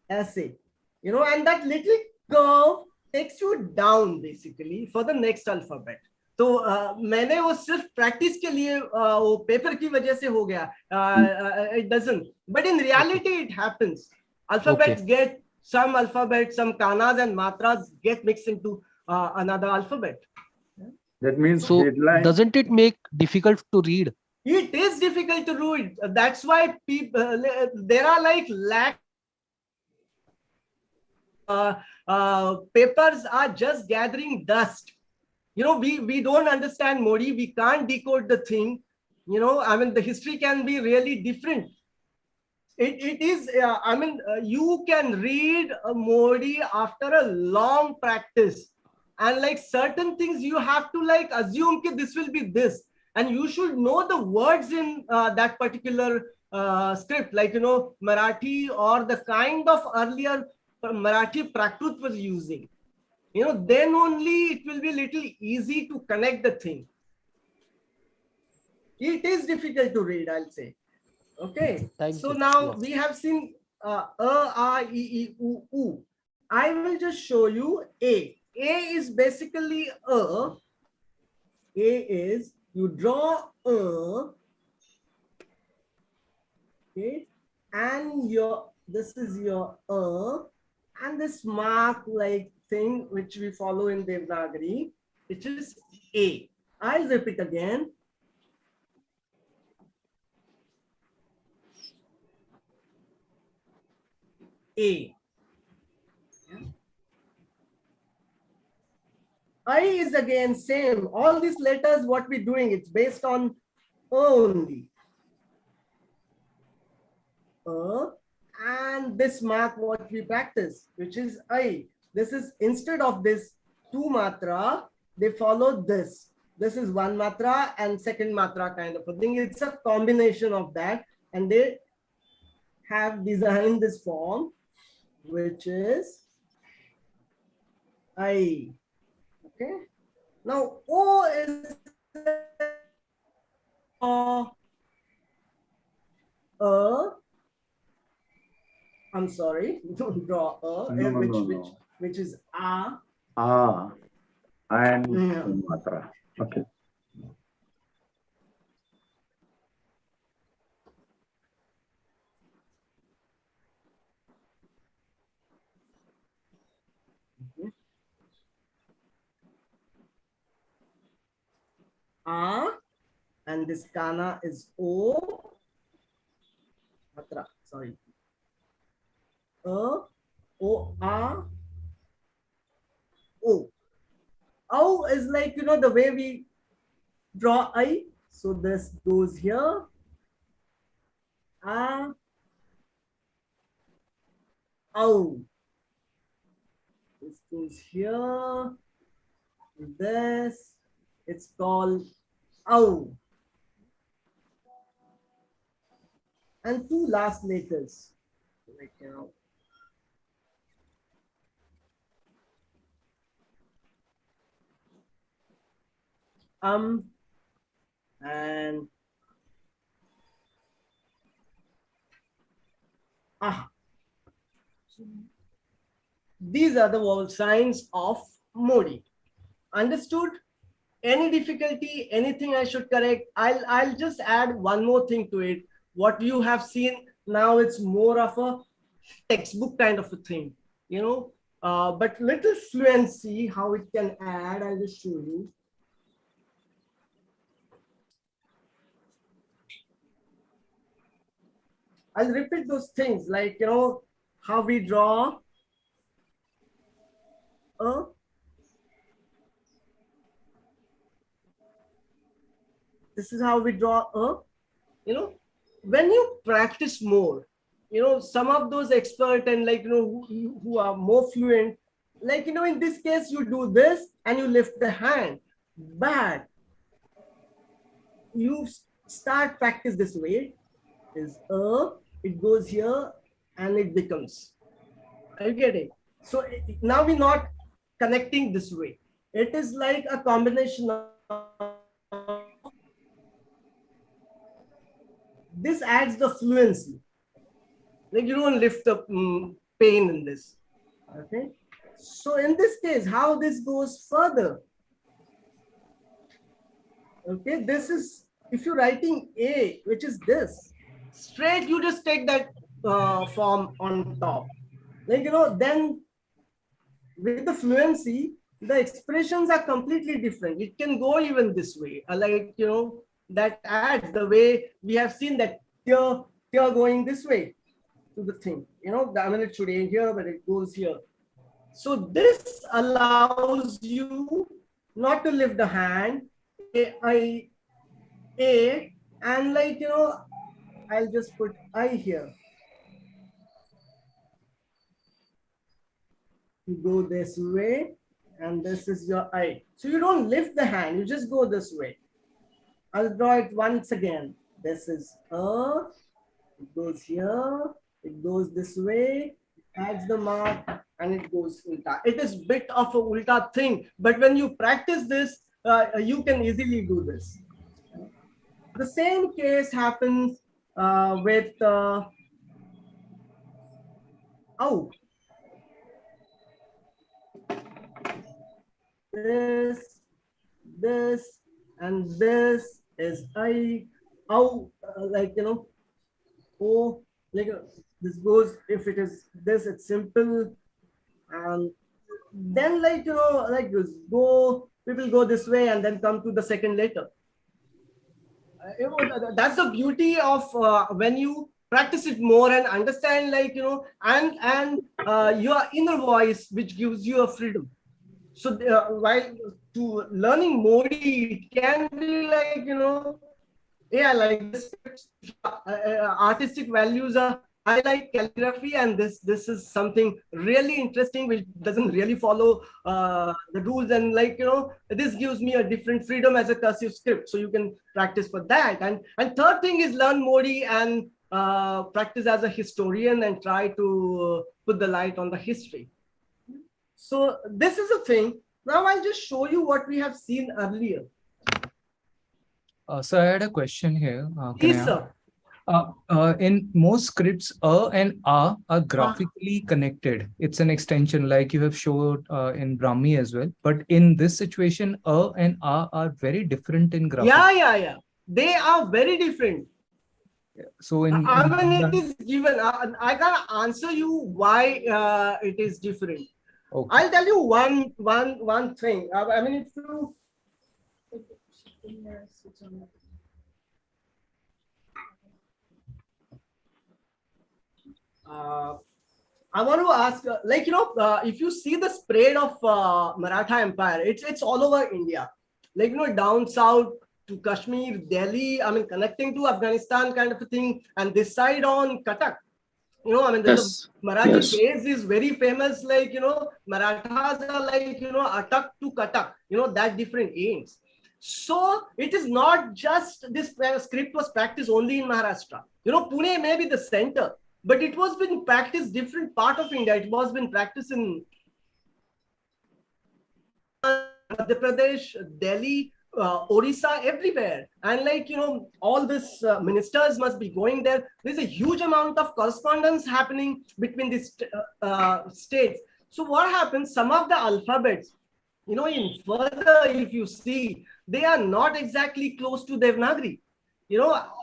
B: as a, you know, and that little curve takes you down basically for the next alphabet. तो मैंने वो सिर्फ practice के लिए वो paper की वजह से हो गया. It doesn't, but in reality it happens. Alphabets get some alphabets, some kanas and matras get mixed into another alphabet.
K: That means
J: so doesn't it make difficult to read?
B: It is difficult to read. That's why people there are like papers are just gathering dust. You know, we don't understand Modi. We can't decode the thing. You know, I mean, the history can be really different. It is, I mean, you can read Modi after a long practice. And like certain things you have to like assume that this will be this. And you should know the words in that particular script. Like, you know, Marathi or the kind of earlier Marathi Prakrit was using. You know, then only it will be a little easy to connect the thing. It is difficult to read, I'll say. Okay. So now we have seen A, E, U. I will just show you A. A is basically A. A is, you draw A. Okay. And this is your A. And this mark like thing which we follow in Devanagari, which is A. I'll repeat again. A. I is again same. All these letters, what we're doing, it's based on only. And this mark, what we practice, which is I. This is, instead of this 2 matra, they follow this. This is 1 matra and second matra kind of a thing. It's a combination of that. And they have designed this form, which is I. Okay. Now O is I'm sorry, don't draw
K: No, no, no, no.
B: which is A.
K: Ah, and
B: Yeah.
K: Matra. Okay.
B: A, and this Kana is O. Matra, sorry. O, A, O. O is like, the way we draw I. So this goes here. A, O. This goes here. This, it's called O. And two last letters. Like, and ah. These are the vowel signs of Modi. Understood? Any difficulty, anything I should correct? I'll just add one more thing to it. What you have seen now, it's more of a textbook kind of a thing, but little fluency, how it can add, I'll just show you. I'll repeat those things like, how we draw a. This is how we draw a, when you practice more, some of those expert and who are more fluent, in this case, you do this and you lift the hand, but you start practice this way, is it goes here and it becomes, are you getting? So now we're not connecting this way. It is like a combination of, this adds the fluency. Like you don't lift the pain in this. Okay. So in this case, how this goes further? Okay, this is, if you're writing A, which is this, straight, you just take that form on top. Then with the fluency, the expressions are completely different. It can go even this way. That adds the way we have seen that here going this way to the thing. It should end here, but it goes here. So this allows you not to lift the hand, A, and I'll just put I here. You go this way, and this is your I. So you don't lift the hand, you just go this way. I'll draw it once again. This is it goes here, it goes this way, adds the mark, and it goes ulta. It is bit of a ulta thing, but when you practice this, you can easily do this. The same case happens with this, and this is I, this goes, if it is this, it's simple. And then people go this way and then come to the second letter. That's the beauty of when you practice it more and understand, and your inner voice, which gives you a freedom. So while to learning Modi, it can be I like this. Artistic values are, I like calligraphy, and this is something really interesting which doesn't really follow the rules, and this gives me a different freedom as a cursive script, so you can practice for that. And third thing is learn Modi and practice as a historian and try to put the light on the history. So this is a thing. Now I'll just show you what we have seen earlier.
L: So I had a question here. Can
B: Yes,
L: I ask?
B: sir.
L: In most scripts, and are graphically connected. It's an extension like you have showed in Brahmi as well. But in this situation, and are very different in graphic.
B: Yeah. They are very different.
L: So
B: I mean, it is given. I can't answer you why it is different.
L: Okay.
B: I'll tell you one thing. I mean, if you I want to ask, like, if you see the spread of Maratha Empire, it's all over India. Like, down south to Kashmir, Delhi, I mean, connecting to Afghanistan kind of a thing. And this side on Cuttack. I mean,
C: Yes.
B: the Marathi
C: Yes.
B: phrase is very famous, like, Marathas are like, Attak to Cuttack, that different aims. So it is not just this script was practiced only in Maharashtra. Pune may be the center, but it was been practiced different part of India. It was been practiced in Madhya Pradesh, Delhi, Orissa, everywhere. And like, all these ministers must be going there. There's a huge amount of correspondence happening between these states. So what happens, some of the alphabets, in further, if you see, they are not exactly close to Devanagari.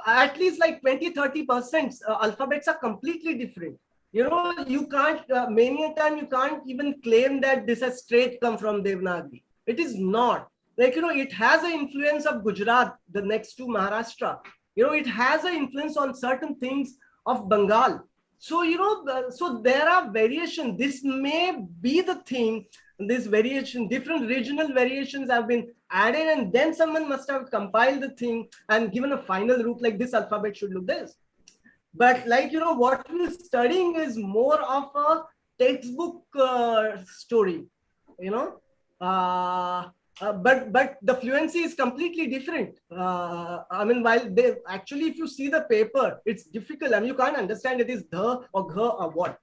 B: At least like 20-30% alphabets are completely different. You can't, many a time you can't even claim that this has straight come from Devanagari. It is not. Like, it has an influence of Gujarat, the next to Maharashtra. It has an influence on certain things of Bengal. So, so there are variations. This may be the thing, this variation, different regional variations have been added, and then someone must have compiled the thing and given a final route, like this alphabet should look this. But like, what we're studying is more of a textbook story, but the fluency is completely different. I mean, while they actually, if you see the paper, it's difficult. I mean, you can't understand it is the or gh or what.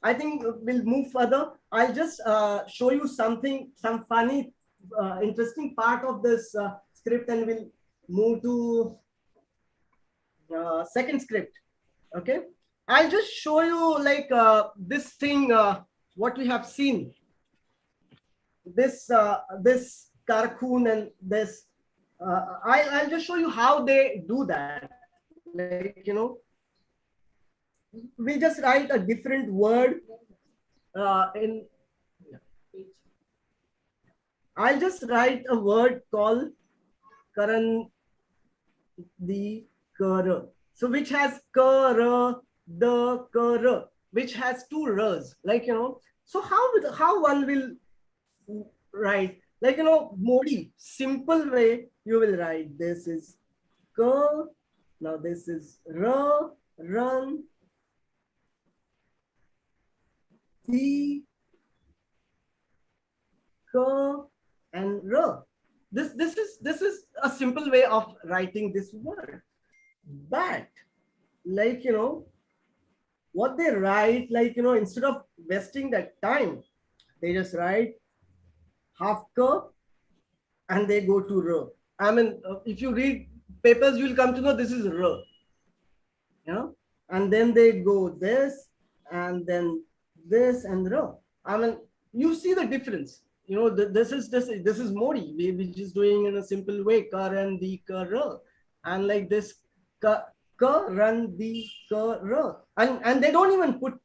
B: I think we'll move further. I'll just show you some funny, interesting part of this script, and we'll move to second script. Okay, I'll just show you like this thing, what we have seen. This carcoon and this. I'll just show you how they do that. Like, we just write a different word in. I'll just write a word called Karan the Kara. So which has Kara, the Kara, which has two Rs. Like, so how one will write? Like, Modi, simple way you will write. This is Ka, now this is Ra, Run, Ti, Ka, and Ra. This is a simple way of writing this word. But like, what they write, like, instead of wasting that time, they just write half Ka and they go to Ra. I mean, if you read papers, you will come to know this is Ra. And then they go this and then this and Ra. I mean, you see the difference. This is Modi. We're just doing in a simple way, Karan di Kara, and like this Karan di Kara, and they don't even put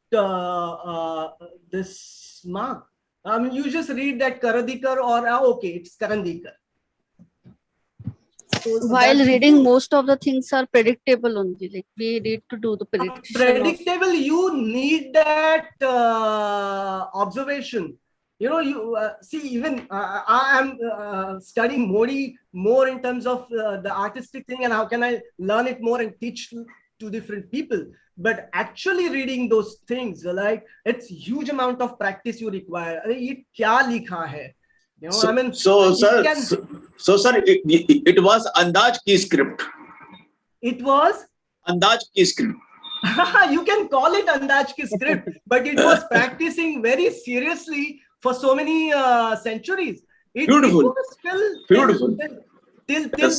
B: this mark. I mean, you just read that Karadikar or okay, it's Karandikar. So
M: while reading, most of the things are predictable only. Like we need to do the prediction.
B: Predictable, you need that observation. You see, even I am studying Modi more in terms of the artistic thing and how can I learn it more and teach to different people. But actually reading those things, like, it's huge amount of practice you require. Ye kya likha hai? I mean,
C: so sir, it was Andaj ki script.
B: It was
C: Andaj ki script.
B: You can call it Andaj ki script, but it was practicing very seriously for so many centuries. It
C: Beautiful.
B: was still
C: Beautiful.
B: till
C: Yes.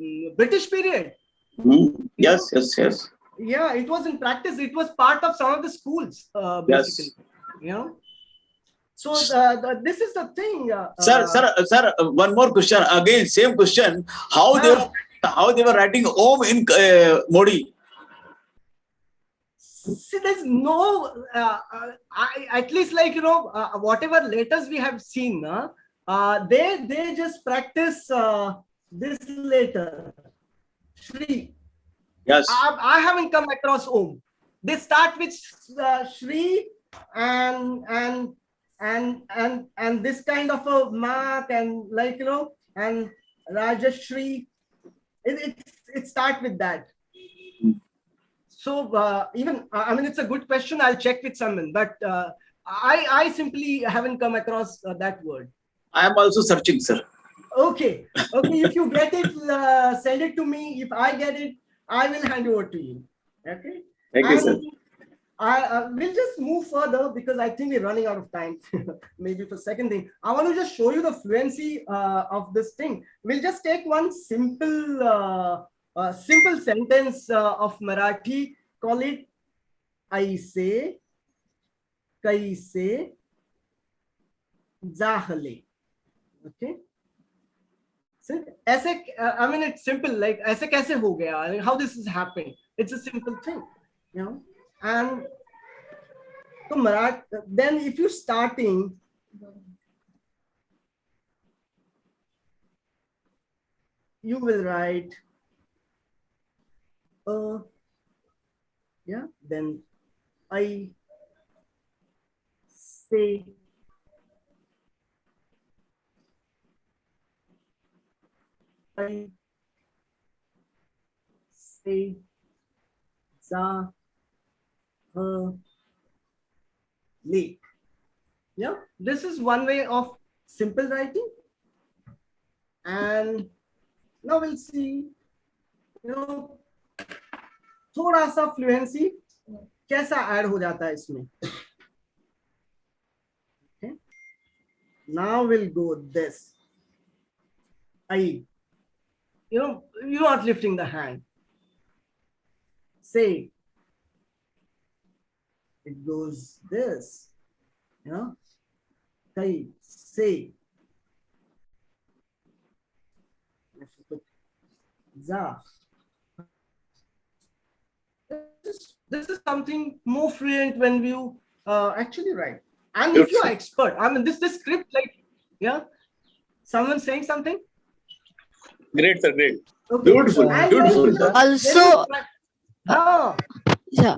B: the British period.
C: Yes, yes, yes.
B: Yeah, it was in practice. It was part of some of the schools, basically.
C: Yes.
B: So this is the thing.
C: Sir, one more question. Again, same question. How they were writing Om in Modi?
B: See, there's no, at least whatever letters we have seen, they just practice this letter, Shri.
C: Yes.
B: I haven't come across Om. They start with Shri and this kind of a mark and and Rajashri. It starts with that. So even it's a good question. I'll check with someone, but I simply haven't come across that word.
C: I am also searching, sir.
B: Okay. If you get it, send it to me. If I get it, I will hand over to you. Okay.
C: Thank you, sir.
B: I will just move further because I think we're running out of time. Maybe for second thing, I want to just show you the fluency of this thing. We'll just take one simple sentence of Marathi. Call it ऐसे कैसे झाले. Okay. So, ऐसे, it's simple. Like ऐसे कैसे हो गया? How this is happening? It's a simple thing, And so Marathi. Then if you're starting, you will write. Then I say za le. This is one way of simple writing. And now we'll see, थोड़ा सा fluency कैसा add हो जाता है इसमें. Okay. Now we'll go this. You're not lifting the hand. Say. It goes this. Kai, say. Za. This is something more fluent when you actually write. And if you are expert, this script, someone saying something?
C: Great, sir, great.
B: Okay.
C: Beautiful, beautiful.
M: Also,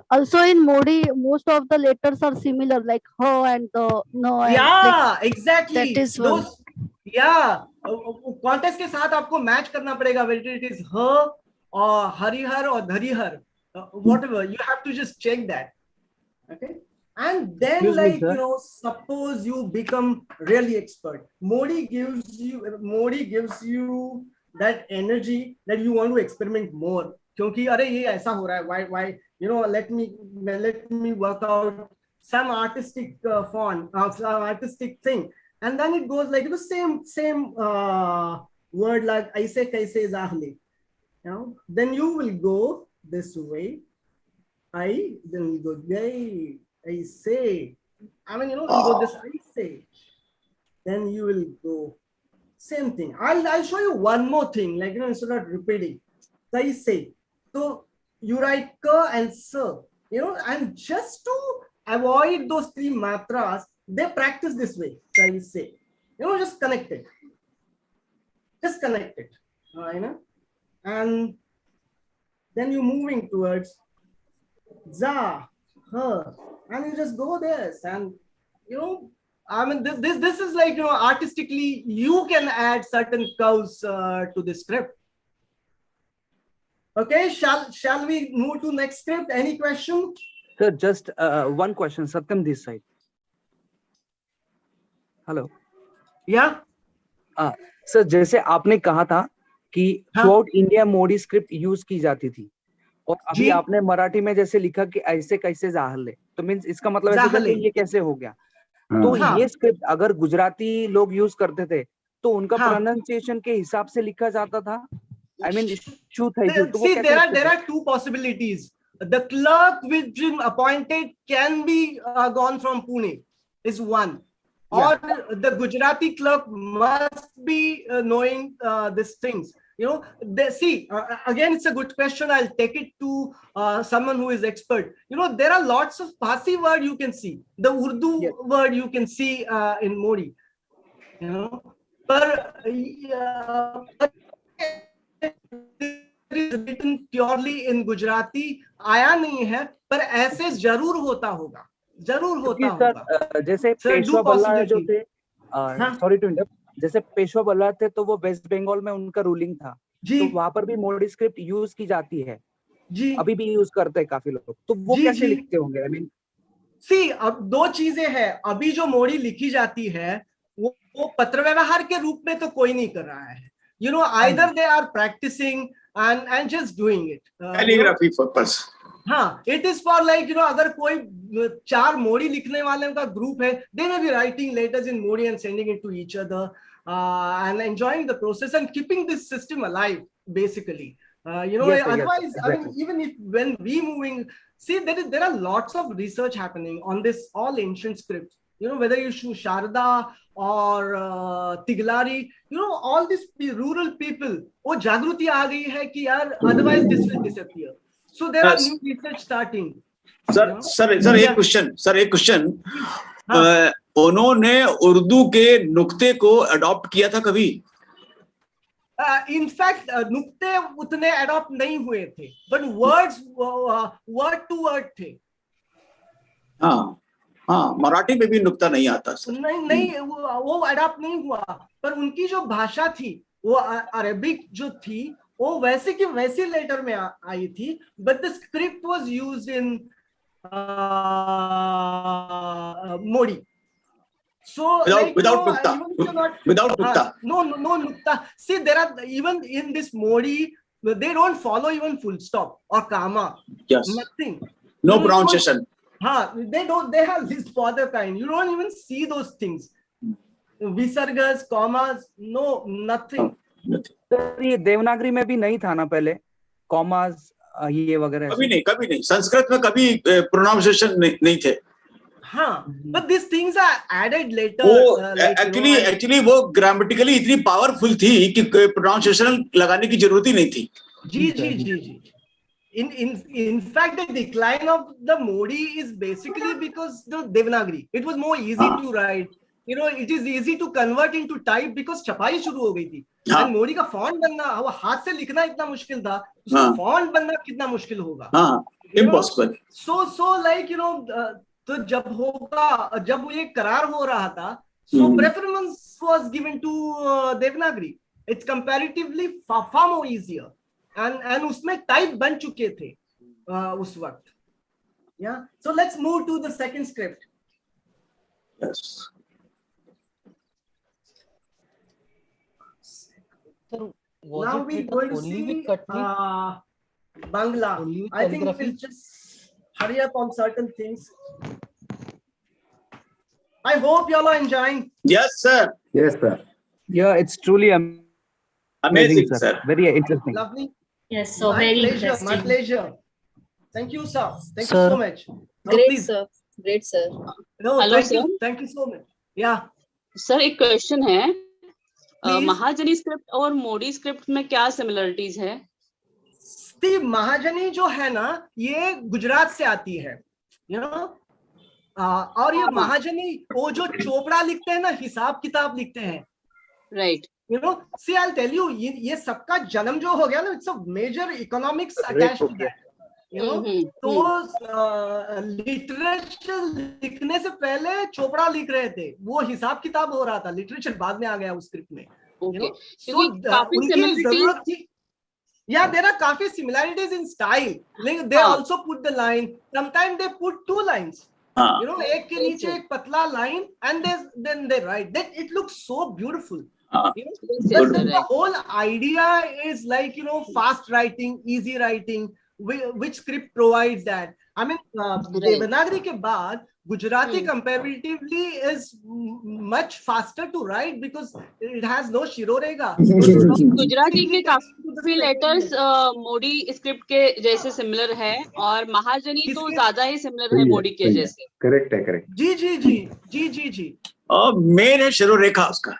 M: also in Modi, most of the letters are similar, like her and the no.
B: Exactly.
M: That is one.
B: Context के साथ आपको match करना पड़ेगा, whether it is her or Harihar or Dharihar, whatever. You have to just check that. Okay. And then suppose you become really expert. Modi gives you that energy that you want to experiment more. क्योंकि अरे ये ऐसा हो रहा है, why let me work out some artistic font, some artistic thing, and then it goes like the same word like ऐसे कैसे ज़ाहले. Then you will go this way. Then you go gay. I say. You go this. I say. Then you will go. Same thing. I'll show you one more thing. Instead of repeating. I say. So you write ka and sa. And just to avoid those three matras, they practice this way. I say. Just connect it. Just connect it. And then you're moving towards za, her, and you just go this, and this is like artistically you can add certain curves to the script. Okay, shall we move to next script? Any question?
N: Sir, just one question. Satyam, this side. Hello.
B: Yeah.
N: Sir जैसे आपने कहा था कि through out India मोडी script use की जाती थी, और अभी आपने मराठी में जैसे लिखा कि ऐसे कैसे जाहले, तो मीन्स इसका मतलब ऐसे था कि ये कैसे हो गया। तो ये स्क्रिप्ट अगर गुजराती लोग यूज करते थे तो उनका प्रोनाउंसिएशन के हिसाब से लिखा जाता था। I mean,
B: see, there are two possibilities. The clerk which been appointed can be gone from Pune is one, or the Gujarati clerk must be knowing these things. You know, again, it's a good question. I'll take it to someone who is expert. You know, there are lots of Parsi word you can see. The Urdu word you can see in Modi. You know, but written purely in Gujarati आया नहीं है, पर ऐसे जरूर होता होगा, जरूर होता होगा।
N: जैसे पेशवा बल्ला जो थे, सॉरी टू इंटरप्ट, जैसे पेशवा बल्ला थे तो वो वेस्ट बंगाल में उनका रूलिंग था, तो वहां पर भी मोडी स्क्रिप्ट यूज की जाती है
B: जी,
N: अभी भी यूज करते हैं काफी लोग, तो वो कैसे लिखते होंगे? आई मीन
B: सी, अब दो चीजें हैं। अभी जो मोडी लिखी जाती है वो पत्र व्यवहार के रूप में तो कोई नहीं कर रहा है। You know, either they are practicing and just doing it.
C: Calligraphy purpose.
B: हाँ, it is for like, you know, अगर कोई 4 मोड़ी लिखने वाले का ग्रुप है, they may be writing letters in Modi and sending it to each other and enjoying the process and keeping this system alive, basically. You know, otherwise, I mean, even if when we moving, see, there are lots of research happening on this all ancient scripts. You know, whether you choose Sharda or Tiglari, you know, all these rural people, वो जागृति आ गई है कि यार, otherwise this will disappear. So there are new research starting.
C: Sir एक question, उन्होंने उर्दू के नुक्ते को अडॉप्ट किया था कभी?
B: In fact, नुक्ते उतने अडॉप्ट नहीं हुए थे, but words word to word थे।
C: हाँ, मराठी में भी नुक्ता नहीं आता सर।
B: नहीं, वो अडॉप्ट नहीं हुआ, पर उनकी जो भाषा थी, वो अरबिक जो थी, वो वैसे की वैसी लेटर में आई थी, but the script was used in Modi. So
C: without nukta. Without nukta.
B: No nukta. See, there are even in this Modi, they don't follow even full stop or comma.
C: Yes.
B: Nothing.
C: No pronunciation.
B: They have this further kind. You don't even see those things. Visargas, commas, no, nothing.
N: ये देवनागरी में भी नहीं था ना पहले, commas ये वगैरह?
C: कभी नहीं। संस्कृत में कभी प्रोनाउंसिएशन नहीं थे।
B: हाँ, but these things are added later.
C: Actually वो ग्रामेटिकली इतनी पावरफुल थी कि प्रोनाउंसिएशन लगाने की जरूरत ही नहीं थी।
B: जी। In fact, the decline of the Modi is basically because the Devanagari. It was more easy to write. You know, it is easy to convert into type because छपाई शुरू हो गई थी। And Modi का font बनना, वो हाथ से लिखना इतना मुश्किल था, उसका font बनना कितना मुश्किल होगा?
C: Impossible.
B: So like, you know, तो जब ये करार हो रहा था, so preference was given to Devanagari. It's comparatively far more easier. And उसमें टाइप बन चुके थे उस वक्त। Yeah. So let's move to the second script.
C: Yes.
J: So
B: now we're going to see Bangla. I think we'll just hurry up on certain things. I hope y'all are enjoying.
C: Yes, sir.
K: Yes, sir.
N: Yeah, it's truly
C: amazing, sir.
N: Very interesting.
B: Lovely.
G: Yes, so very interesting.
B: My pleasure. Thank you, sir. Thank you so much.
G: Great, sir. Great, sir.
B: No,
G: Hello,
B: thank you. Thank you so much. Yeah.
O: Sir एक question है, महाजनी script और मोडी script में क्या similarities है?
B: महाजनी जो है ना, ये गुजरात से आती है, you know? और ये महाजनी वो जो चोपड़ा लिखते हैं ना, हिसाब किताब लिखते हैं,
O: right?
B: You know, see, I'll tell you, ये सबका जन्म जो हो गया ना, it's a major economics attached to that. You know, तो लिटरेचर लिखने से पहले चोपड़ा लिख रहे थे, वो हिसाब किताब हो रहा था, लिटरेचर बाद में आ गया उस स्क्रिप्ट में। So उनकी जरूरत थी। Yeah, there are काफी similarities in style. Like they also put the line. Sometimes they put 2 lines. You know, एक के नीचे एक पतला line, and then they write. That it looks so beautiful. You know, the whole idea is like, you know, fast writing, easy writing. which script provides that. I mean, Devanagari ke baad, Gujarati comparatively is much faster to write because it has no shirorega.
O: Gujarati के काफी letters मोडी script के जैसे similar है और महाजनी तो ज्यादा ही similar है मोडी के जैसे.
K: करेक्ट है, करेक्ट.
B: जी.
C: और मेन है शिरोरेखा उसका.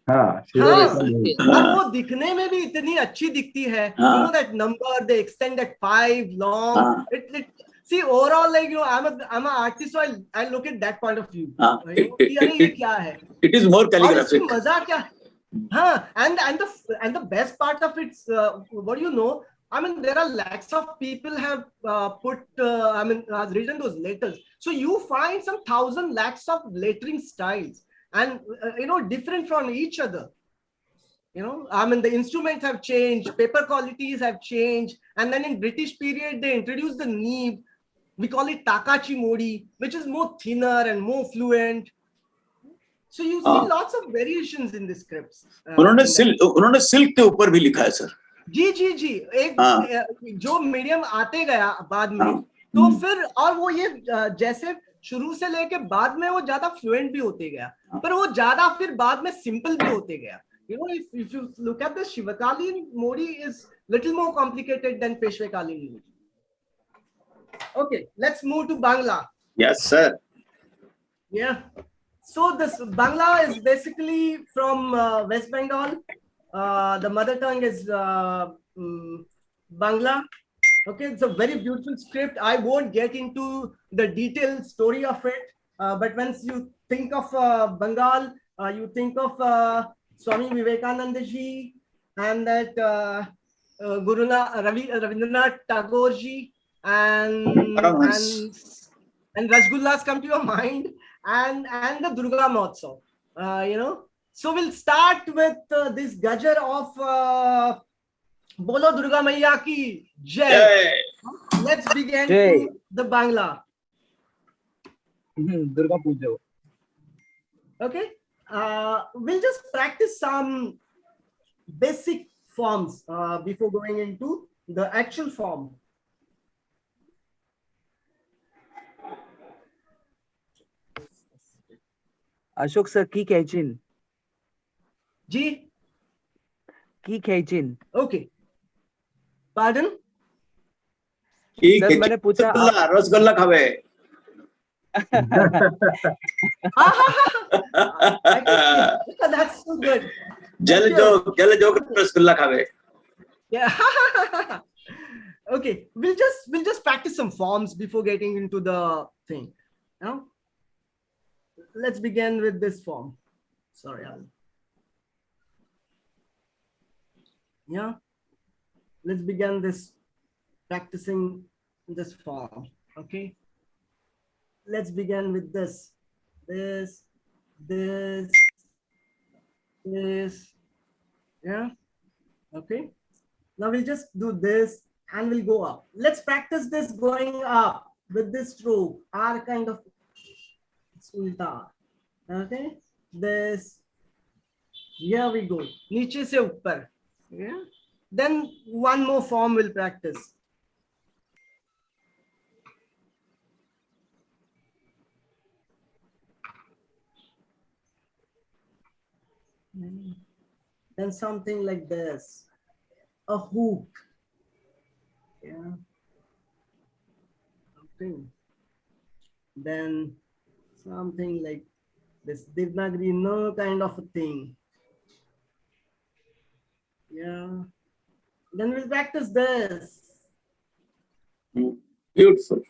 K: हाँ,
B: और वो दिखने में भी इतनी अच्छी दिखती है. You know that number, they extend that 5 long. See, overall, like, you know, I'm an artist, so I look at that point of view.
C: It is more calligraphic.
B: मजा क्या? हाँ, and the best part of it, what do you know? I mean, there are lakhs of people have has written those letters. So you find some 1,000 lakhs of lettering styles, and different from each other. I mean, the instruments have changed, paper qualities have changed, and then in British period they introduced the nib. We call it Takachi Modi, which is more thinner and more fluent. So you see lots of variations in the scripts.
C: उन्होंने silk के ऊपर भी लिखा है sir.
B: जी. एक जो medium आते गया बाद में, तो फिर और वो ये जैसे शुरू से लेके बाद में वो ज्यादा फ्लुएंट भी होते गया, पर वो ज्यादा फिर बाद में सिंपल भी होते गया. If you look at the Shivakalin Modi is little more complicated than Peshwakalin Modi. Okay, let's move to Bangla.
C: Yes, sir.
B: Yeah. So this Bangla is basically from West Bengal. The mother tongue is Bangla. Okay, it's a very beautiful script. I won't get into the detailed story of it, but once you think of Bengal, you think of Swami Vivekananda ji and that Rabindranath Tagore ji, and Rasgullas come to your mind, and the Durga Mahotsav, So we'll start with this gajar of Bolo Durga Maiya ki Jai. Let's begin to the Bangla.
N: Durga Puja.
B: Okay. We'll just practice some basic forms before going into the actual form.
N: Ashok sir, की कहचिन.
B: जी.
N: की कहचिन.
B: Okay. Pardon?
N: Sir मैंने पूछा
C: रसगुल्ला खावे.
B: That's so good.
C: जल जो रसगुल्ला खावे.
B: Yeah. Okay, we'll just practice some forms before getting into the thing. Let's begin with this form. Sorry, yeah. Let's begin this practicing this form. Okay. Let's begin with this. Yeah. Okay. Now we'll just do this and we'll go up. Let's practice this going up with this stroke. R kind of ulta. Okay. This. Here we go. Niche se upar. Yeah. Then one more form we'll practice. Then something like this, a hook. Yeah. Okay. Then something like this Devanagari no kind of a thing. Yeah. Then we'll practice this.
C: Beautiful.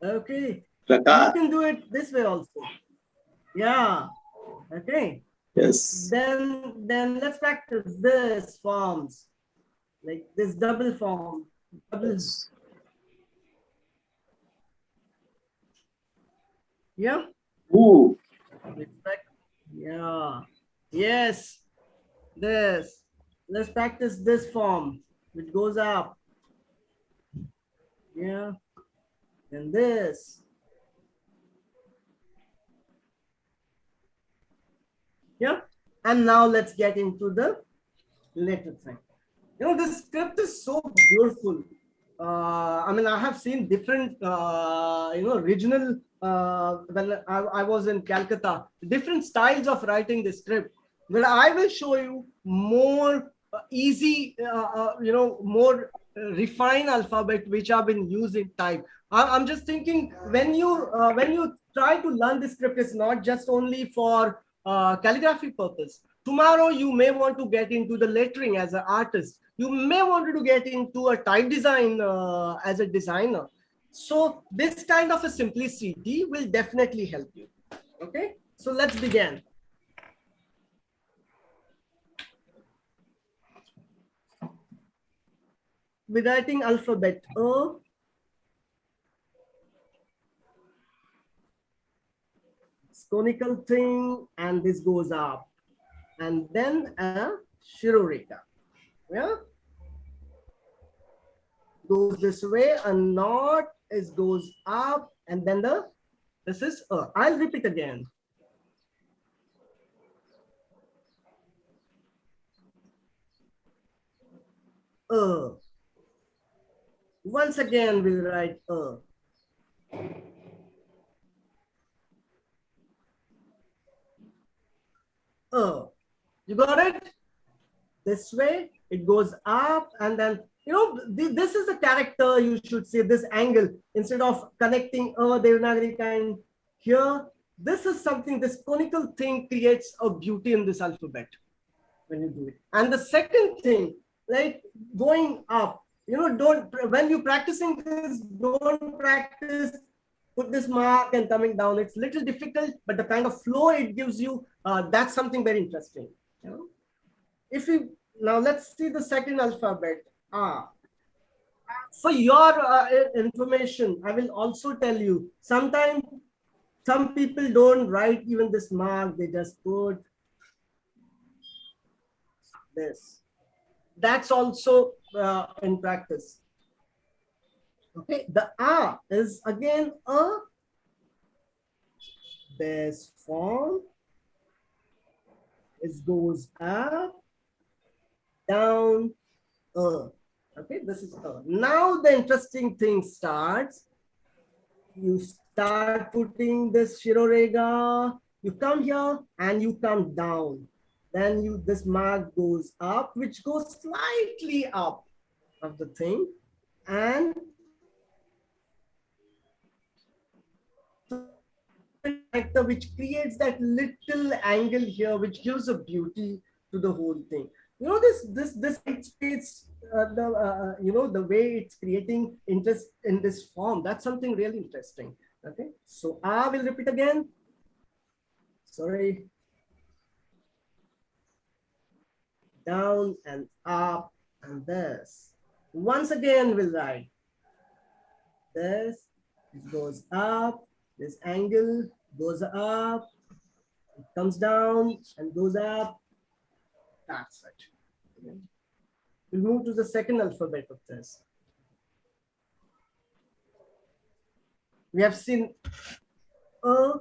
B: Okay.
C: You
B: can do it this way also. Yeah. Okay.
C: Yes.
B: Then let's practice this forms, like this double form. Doubles. Yeah.
C: Ooh.
B: Yeah. Yes. This. Let's practice this form, which goes up. Yeah. And this. Yeah. And now let's get into the letter thing. You know, this script is so beautiful. I mean, I have seen different, regional, when I was in Calcutta, different styles of writing the script. Well, I will show you more easy, more refined alphabet, which have been used in type. I'm just thinking when you try to learn the script, it's not just only for calligraphy purpose. Tomorrow, you may want to get into the lettering as an artist. You may want to get into a type design as a designer. So this kind of a simplicity will definitely help you. Okay, so let's begin. We're writing alphabet O. It's conical thing, and this goes up. And then a Shiroreka. Yeah, goes this way, a knot is goes up, and then this is a. I'll repeat again. Once again, we'll write you got it? This way, it goes up, and then, you know, this is the character you should see, this angle. Instead of connecting Devanagari kind here, this is something, this conical thing creates a beauty in this alphabet when you do it. And the second thing, like going up, you know, when you're practicing this, don't practice, put this mark and coming down. It's little difficult, but the kind of flow it gives you, that's something very interesting. You know? If you now let's see the second alphabet. For your information, I will also tell you, sometimes some people don't write even this mark, they just put this. That's also in practice. Okay, the A is again a this form. It goes up, down, okay, this is now the interesting thing starts. You start putting this Shirorega, you come here and you come down. Then this mark goes up, which goes slightly up of the thing, and which creates that little angle here, which gives a beauty to the whole thing. You know, this creates the way it's creating interest in this form. That's something really interesting. Okay, so I will repeat again. Sorry. Down and up and this. Once again, we'll write this. It goes up. This angle goes up. It comes down and goes up. That's it. We'll move to the second alphabet of this. We have seen A.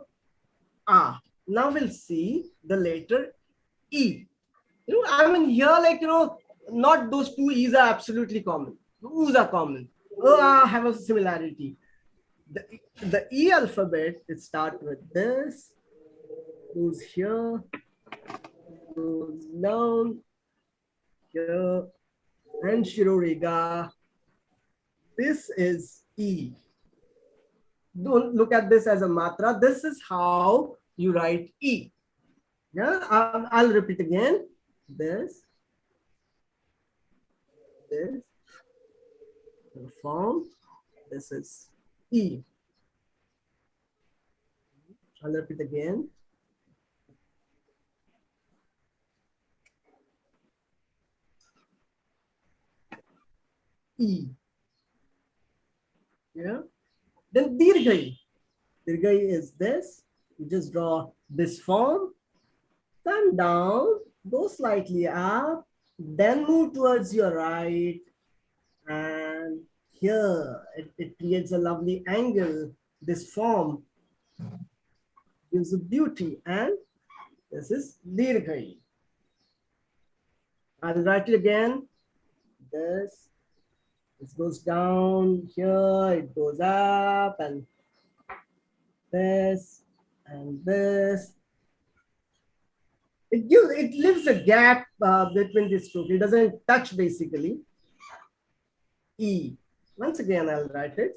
B: Now we'll see the letter E. You know, I mean, here, like, you know, not those two E's are absolutely common. U's are common. Have a similarity. The E alphabet, it starts with this, goes here, goes down, here, and Shirorega. This is E. Don't look at this as a matra. This is how you write E. Yeah, I'll repeat again. This, the form, this is E. I'll repeat again. E. Yeah. Then Dirghai. Dirghai is this. You just draw this form, come down, go slightly up, then move towards your right, and here it creates a lovely angle. This form gives a beauty, and this is Dirghai. I'll write it again. this. This goes down here, it goes up, and this, and this. It leaves a gap between these two. It doesn't touch basically. E. Once again, I'll write it.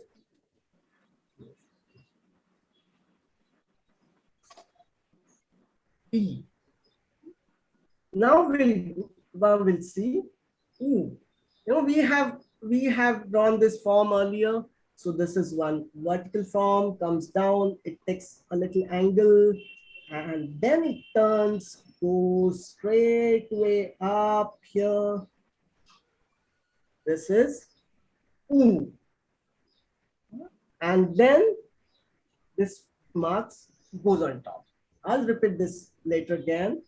B: E. Now we'll see. Ooh. You know, we have drawn this form earlier. So this is one vertical form, comes down, it takes a little angle, and then it turns, goes straight way up here. This is ooh. And then this marks goes on top. I'll repeat this later again.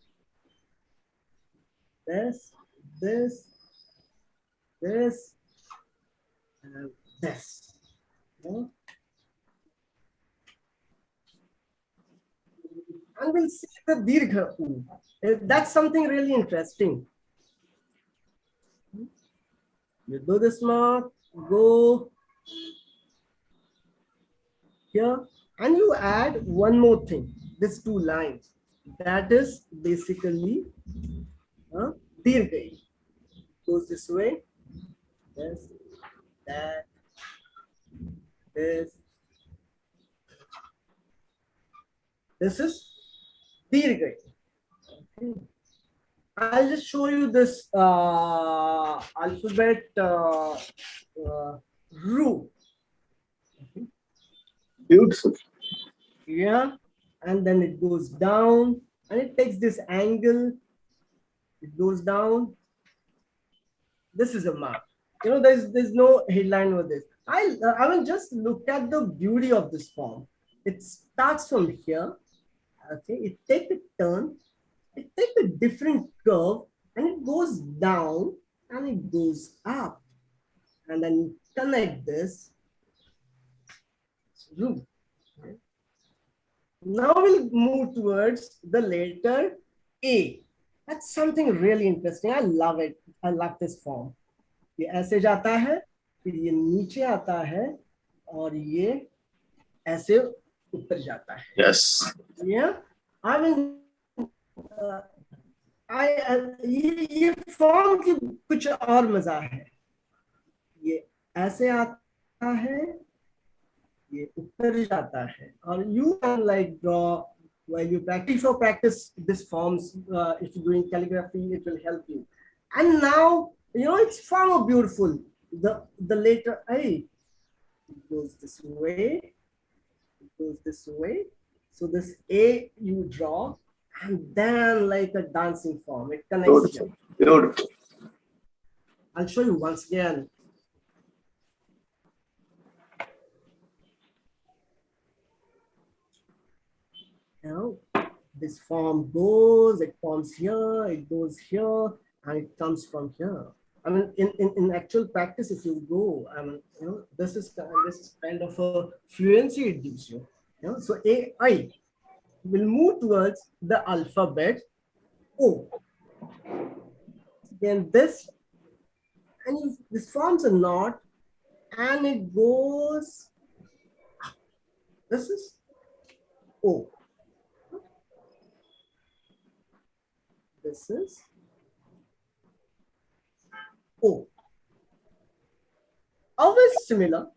B: This, this, this, and this. Okay. And we'll see the dirgha U. That's something really interesting. You do this mark, go here, and you add one more thing, these two lines. That is basically dirgha. Goes this way, this, that, this. This is dirgha. Okay. I'll just show you this alphabet Ru. Okay.
C: Beautiful.
B: Yeah, and then it goes down, and it takes this angle. It goes down. This is a mark. You know, there's no headline with this. I will just look at the beauty of this form. It starts from here. Okay, it takes a turn. It takes a different curve, and it goes down, and it goes up, and then you connect this. Okay. Now we'll move towards the letter A. That's something really interesting. I love it. I love this form. ये ऐसे जाता है, फिर ये नीचे आता है, और ये ऐसे ऊपर जाता है.
C: Yes.
B: Yeah. I mean, ये फॉर्म की कुछ और मजा है. ये ऐसे आता है, ये ऊपर जाता है, और you can like draw while you practice. If you practice these forms, if you're doing calligraphy, it will help you. And now, you know, it's far more beautiful. The letter A, it goes this way, it goes this way. So this A you draw, and then like a dancing form, it connects here.
C: Beautiful.
B: I'll show you once again. Now, this form goes, it forms here, it goes here, and it comes from here. I mean, in actual practice, if you go, I mean, you know, this is kind of a fluency it gives you. You know, so I will move towards the alphabet O. Then this, and this forms a knot, and it goes. This is O. This is O. Always similar.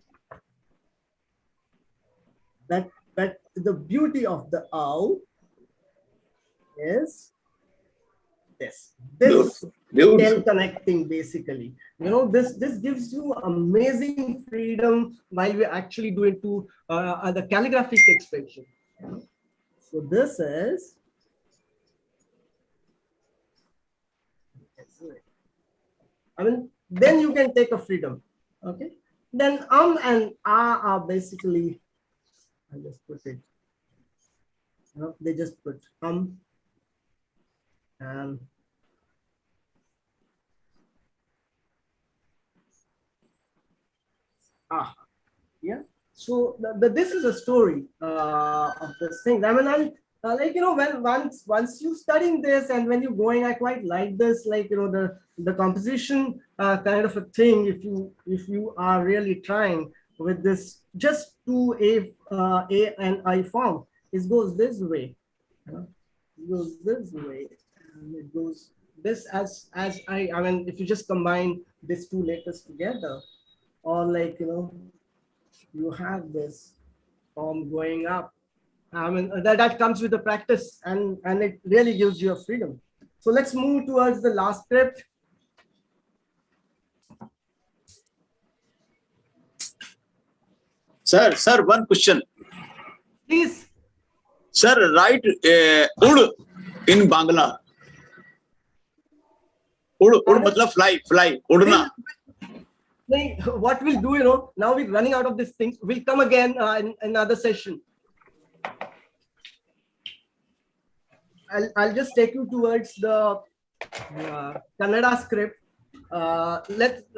B: But the beauty of the owl is this. This tail connecting basically. You know, this gives you amazing freedom while we're actually doing the calligraphic expression. So this is. I mean, then you can take a freedom. Okay. Then and are basically. I'll just put it. They just put and yeah. So this is a story of this thing. I mean, like, you know, when once you studying this and when you're going, I quite like this, like, you know, the composition kind of a thing. If you are really trying with this just to A and I form, it goes this way, it goes this way, and it goes this as I mean, if you just combine these two letters together, or like, you know, you have this form going up. I mean, that comes with the practice, and it really gives you a freedom. So let's move towards the last script.
C: Sir, one question.
B: Please.
C: Sir, write ud in Bangla. Ud matlab fly, udna.
B: What we'll do, you know, now we're running out of these things. We'll come again in another session. I'll just take you towards the Kannada script.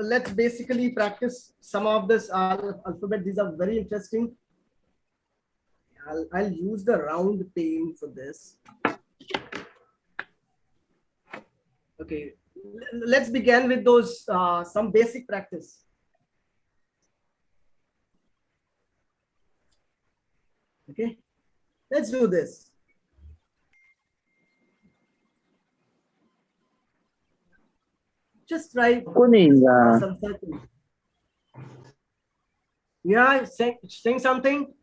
B: Let's basically practice some of this alphabet. These are very interesting. I'll use the round pane for this. Okay, let's begin with those some basic practice. Okay, let's do this. Just write some circles. Yeah, saying something.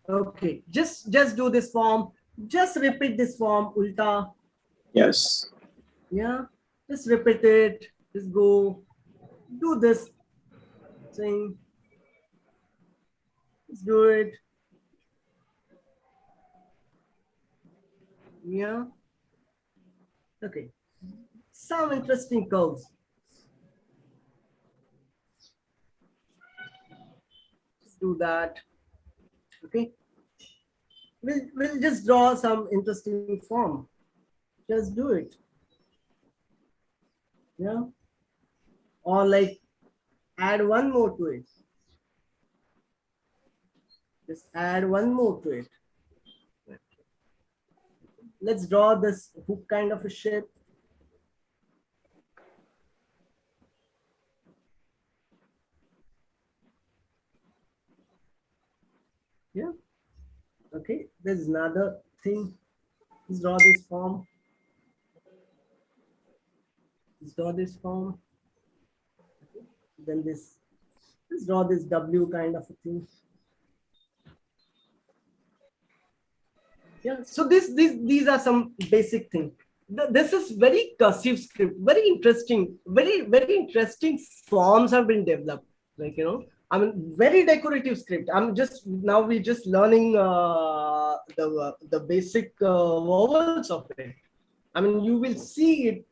B: Okay, just do this form. Just repeat this form, ulta.
C: Yes.
B: Yeah, just repeat it. Just go do this thing. Just do it. Yeah. Okay. Some interesting curves. Just do that. Okay. We'll just draw some interesting form. Just do it. Yeah. Or like add one more to it. Just add one more to it. Let's draw this hook kind of a shape. Yeah. Okay. There's another thing. Let's draw this form. Let's draw this form. Okay. Then this. Let's draw this W kind of a thing. Yeah. So these are some basic things. This is very cursive script. Very interesting. Very interesting forms have been developed. Like, you know, I mean, very decorative script. We're just learning the basic vowels of it. I mean, you will see it.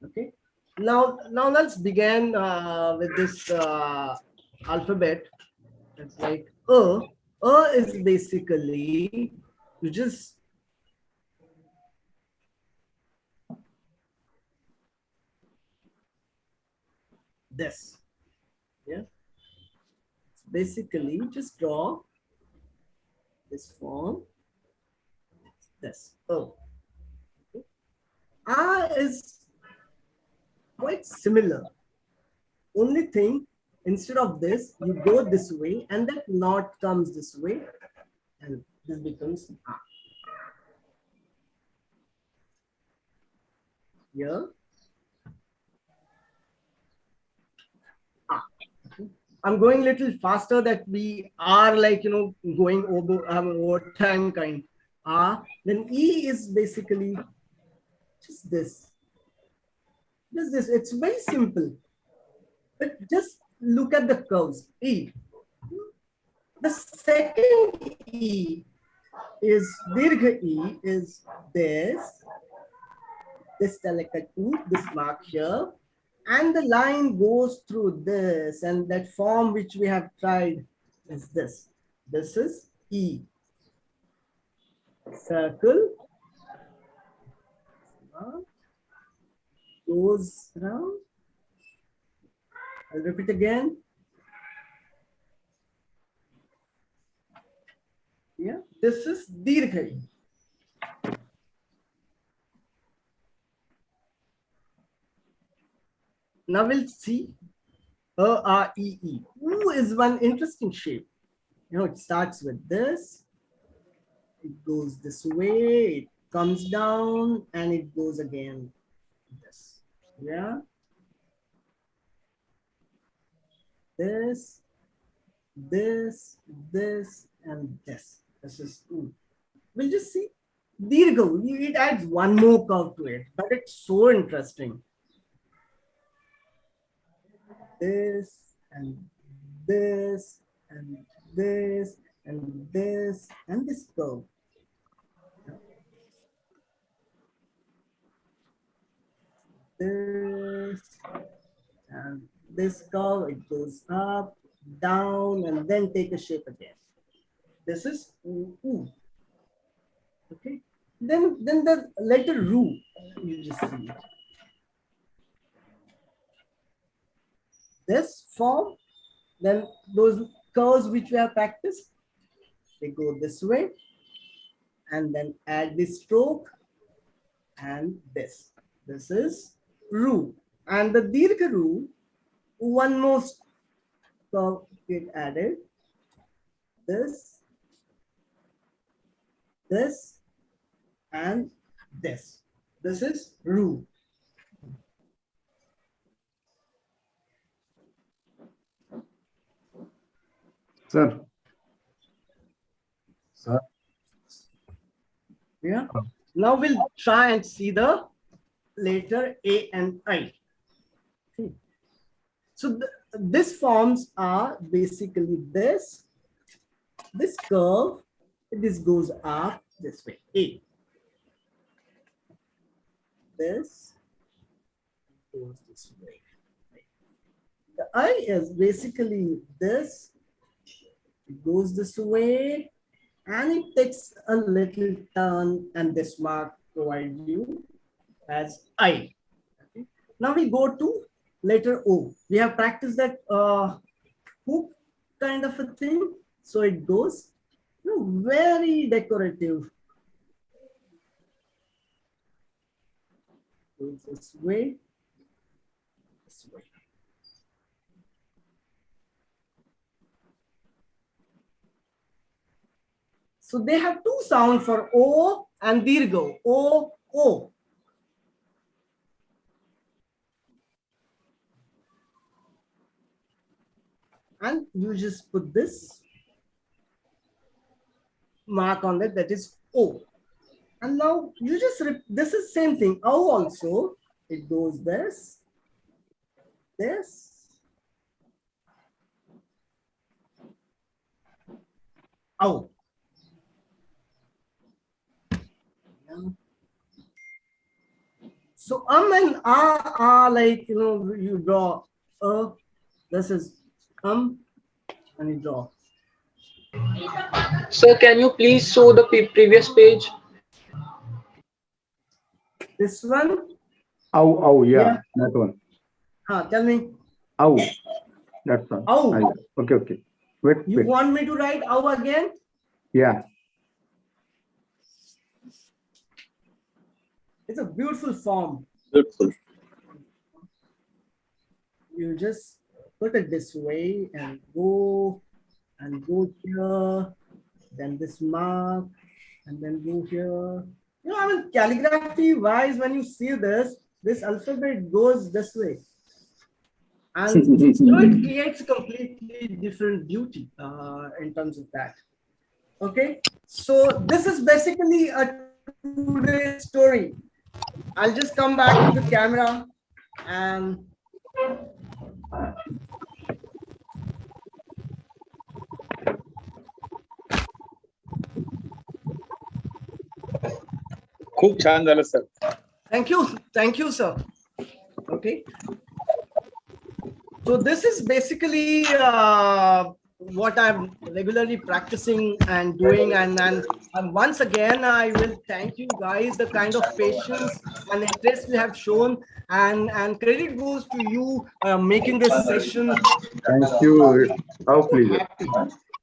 B: Okay. Now let's begin with this alphabet. It's like is basically you just this. Yeah. Basically, just draw this form. This O. Okay. Is quite similar. Only thing, instead of this, you go this way, and that knot comes this way, and this becomes A. Here. A. Okay. I'm going a little faster that we are like, you know, going over time kind. Then E is basically just this. Just this. It's very simple. But just look at the curves. E. The second E is Dirgha E is this telecatu, this mark here. And the line goes through this, and that form which we have tried is this. This is E. Circle. Goes around. I'll repeat again. Yeah, this is Dirgha. Now we'll see A-R-E-E. Ooh is one interesting shape. You know, it starts with this. It goes this way, it comes down, and it goes again this. Yeah. This, and this. This is ooh. We'll just see. Dirgha, it adds one more curve to it, but it's so interesting. This and this and this and this and this curve. This and this curve, it goes up, down, and then take a shape again. This is ooh. Okay. Then the letter Ru, you just see it. This form, then those curves which we have practiced, they go this way, and then add this stroke and this. This is Ru. And the Dirgha Ru, one more curve get added. This, and this. This is Ru.
K: Sir. Sir.
B: Yeah. Now we'll try and see the letter A and I. So these forms are basically this curve, this goes up this way, A. This goes this way. The I is basically this, it goes this way, and it takes a little turn, and this mark provides you as I. Okay. Now we go to letter O. We have practiced that hook kind of a thing. So it goes, you know, very decorative. Goes this way, this way. So they have two sounds for O and Dirgha. O, O. And you just put this mark on it, that is O. And now you just, this is same thing. O also, it goes this, O. So and are like, you know, you draw this is and you draw.
P: Sir, can you please show the previous page?
B: This one?
K: Oh, yeah, that one.
B: Tell me.
K: Oh, that's one.
B: Oh.
K: Okay. Wait.
B: You want me to write O again?
K: Yeah.
B: It's a beautiful form.
C: Beautiful.
B: You just put it this way and go here, then this mark, and then go here. You know, I mean, calligraphy wise, when you see this alphabet goes this way. And you know, it creates a completely different beauty in terms of that. Okay, so this is basically a 2-day story. I'll just come back to the camera and
C: खूप छान झालं sir.
B: Thank you, sir. Okay. So this is basically what I'm regularly practicing and doing, and once again I will thank you guys, the kind of patience and interest you have shown, and credit goes to you making this session.
K: Thank you. Our pleasure.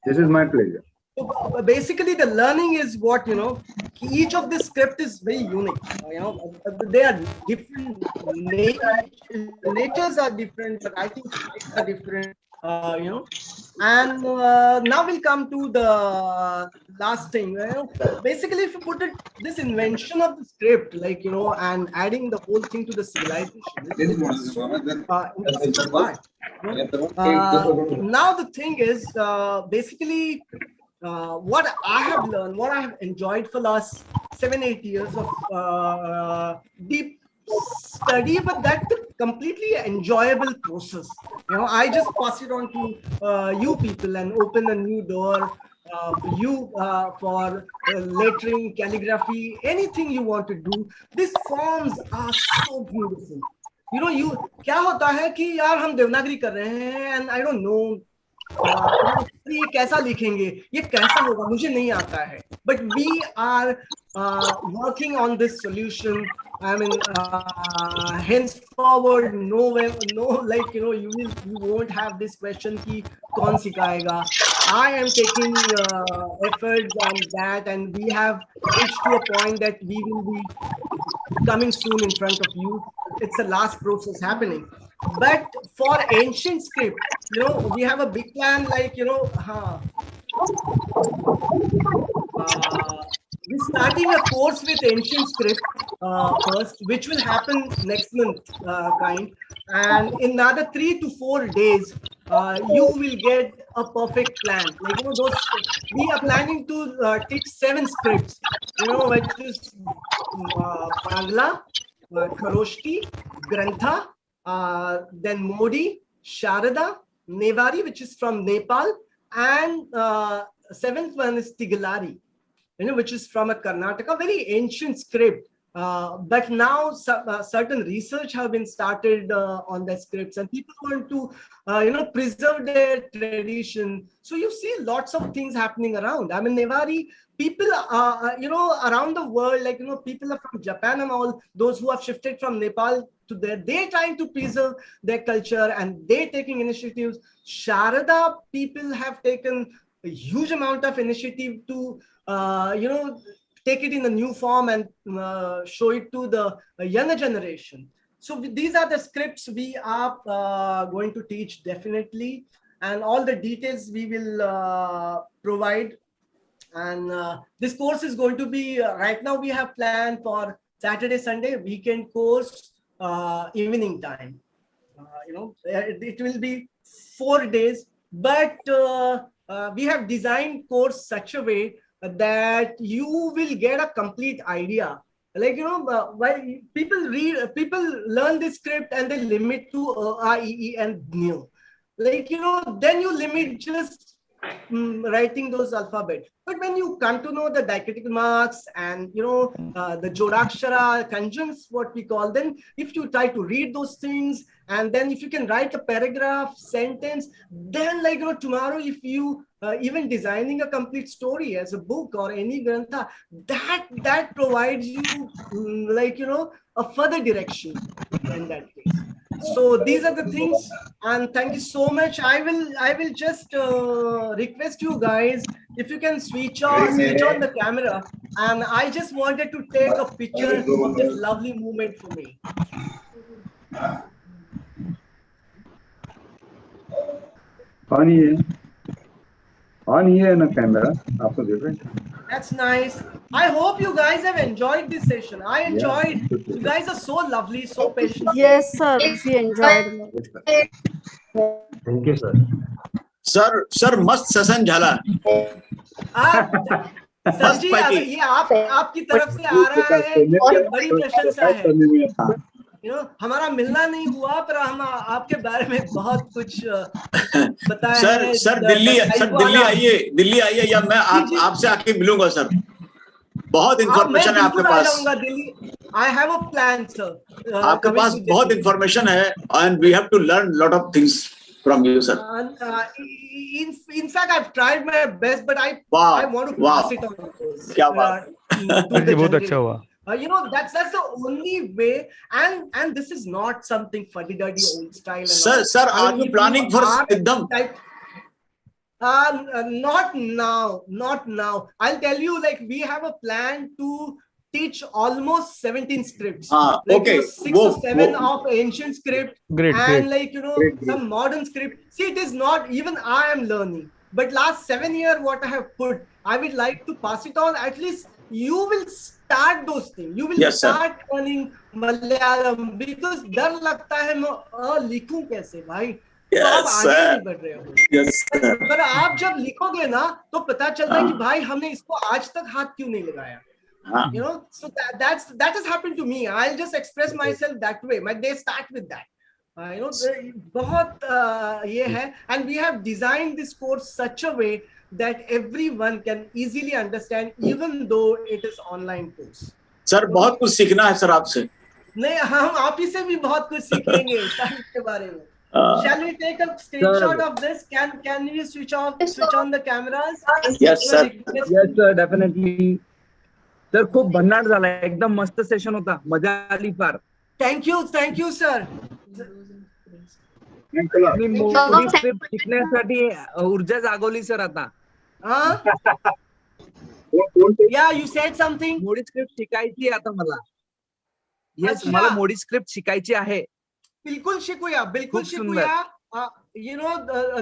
K: This is my pleasure.
B: So basically, the learning is what, you know, each of this script is very unique. You know, they are different. Natures are different, but I think scripts are different. You know, and now we'll come to the last thing. You know, basically, if you put it, this invention of the script, like, you know, and adding the whole thing to the civilization, it's so interesting part. Now the thing is, basically, what I have learned, what I have enjoyed for last 7-8 years of deep study, but that's a completely enjoyable process. You know, I just pass it on to you people and open a new door for you for lettering, calligraphy, anything you want to do. These forms are so beautiful. You know, क्या होता है कि यार हम देवनागरी कर रहे हैं and I don't know ये कैसा लिखेंगे, ये कैसा होगा, मुझे नहीं आता है, but we are working on this solution. I mean, henceforward, no, like, you know, you won't have this question ki kaun sikhayega. I am taking efforts on that, and we have reached to a point that we will be coming soon in front of you. It's the last process happening. But for ancient script, you know, we have a big plan, like, you know, we're starting a course with ancient script first, which will happen next month, and in another 3 to 4 days, you will get a perfect plan. Like, you know, we are planning to teach 7 scripts, you know, which is Bangla, Kharoshti, Grantha, then Modi, Sharada, Nevari, which is from Nepal, and 7th one is Tigalari, you know, which is from a Karnataka, very ancient script. But now certain research have been started on the scripts, and people want to, you know, preserve their tradition. So you see lots of things happening around. I mean, Nevari people, you know, around the world, like, you know, people are from Japan and all, those who have shifted from Nepal to there, they're trying to preserve their culture and they're taking initiatives. Sharada people have taken a huge amount of initiative to, you know, take it in a new form and show it to the younger generation. So these are the scripts we are going to teach definitely, and all the details we will provide. And this course is going to be, right now we have planned for Saturday, Sunday, weekend course, evening time. You know, it will be 4 days, but we have designed course such a way that you will get a complete idea. Like, you know, while people learn this script and they limit to A, I, E, and New. Like, you know, then you limit just writing those alphabet. But when you come to know the diacritical marks and, you know, the Jodakshara conjuncts, what we call, then if you try to read those things, and then if you can write a paragraph, sentence, then, like, you know, tomorrow if you even designing a complete story as a book or any grantha, that provides you like, you know, a further direction in that case. So these are the things, and thank you so much. I will just request you guys, if you can switch on the camera, and I just wanted to take a picture of this lovely moment for me.
K: On here na camera, आपको देख रहे हैं?
B: That's nice. I hope you guys have enjoyed this session. I enjoyed. You guys are so lovely, so patient.
M: Yes, sir. We enjoyed.
K: Thank you, sir.
C: Sir मस्त session झाला.
B: Sir जी, ये आपकी तरफ से आ रहा है, बड़ी प्रशंसा है. You know, हमारा मिलना नहीं हुआ, पर हम आपके बारे में बहुत कुछ बताया है.
C: सर दिल्ली आइए या मैं आपसे आके मिलूंगा सर. बहुत इंफॉर्मेशन है आपके पास.
B: I have a plan, sir.
C: आपके पास बहुत information है, and we have to learn lot of things from you, sir.
B: In fact, I've tried my best, but I want to pass it on.
C: क्या बात?
B: To the
F: बहुत अच्छा हुआ.
B: You know, that's the only way, and this is not something fuddy-duddy old style.
C: Sir, are you planning for Siddham?
B: Not now. I'll tell you, like, we have a plan to teach almost 17 scripts. Like,
C: Okay.
B: 6 or 7 of ancient script,
F: Great.
B: like, some modern script. See, it is not even I am learning, but last 7 years, what I have put, I would like to pass it on. At least you will start those things. You will start learning Malayalam, because डर लगता है मैं लिखूं कैसे भाई. तो आप आगे नहीं बढ़ रहे हो. पर आप जब लिखोगे ना तो पता चलता है कि भाई हमने इसको आज तक हाथ क्यों नहीं लगाया. You know, so that has happened to me. I'll just express myself that way. They start with that. You know, बहुत ये है, and we have designed this course such a way that everyone can easily understand, even though it is online course.
C: Sir, बहुत कुछ सीखना है sir आपसे.
B: नहीं, हम आप ही से भी बहुत कुछ सीखेंगे टाइम के बारे में. Shall we take a screenshot of this? Can you switch on the cameras?
N: Yes, sir. Yes, sir. Definitely. Sir खूप भन्नाट झाला, एकदम मस्त सेशन होता, मजा आली फार.
B: Thank you, sir.
N: Modi script शिकण्यासाठी ऊर्जा जागवली सर आता.
B: Yeah, you said something.
N: Modi script शिकायची आहे आता मला. Yes, मला मोडी स्क्रिप्ट शिकायची आहे.
B: बिल्कुल शिकूया. You know,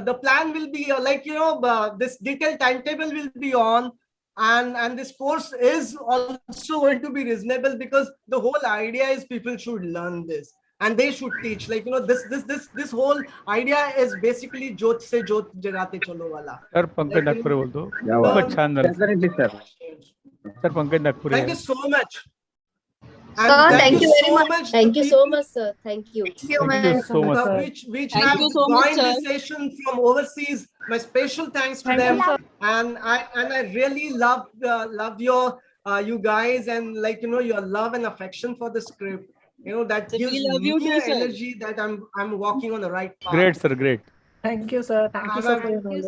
B: the plan will be like, you know, this detailed timetable will be on, and this course is also going to be reasonable, because the whole idea is people should learn this and they should teach. Like, you know, this whole idea is basically jyot se jyot jagate chalo wala.
F: Sir, Pankaj Nagpure बोलतो. खूपच छान झालं.
N: Definitely, sir.
F: Sir, Pankaj Nagpure.
B: Thank you so much.
G: Sir, thank you very much. Thank you so much, sir. Thank you.
F: Thank you so much, sir.
B: Which
O: Thank
B: have
O: you so much,
B: joined
O: sir.
B: this session from overseas. My special thanks to them. And I really love your you guys, and, like, you know, your love and affection for the script. You know, that gives me energy that I'm walking on the right path.
F: Great, sir. Great.
B: Thank you, sir. Thank you, sir.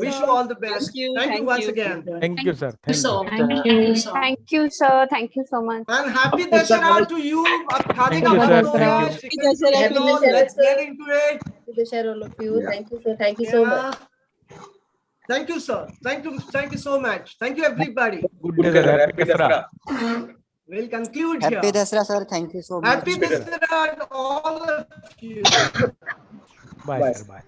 B: Wish you all the best. Thank you once again.
F: Thank you, sir. Thank you.
D: Thank you, sir. Thank you so much.
B: And happy Dashara to you.
F: Thank you, sir. Thank you.
B: Let's get into it.
G: Happy Dashara, all of you. Thank you, sir. Thank you so much.
B: Thank you, sir. Thank you so much. Thank you, everybody.
F: Good day, sir. Happy Dasara.
B: We'll conclude here.
E: Happy Dasara, sir. Thank you so much.
B: Happy Dasara to all of you.
F: Bye, sir. Bye.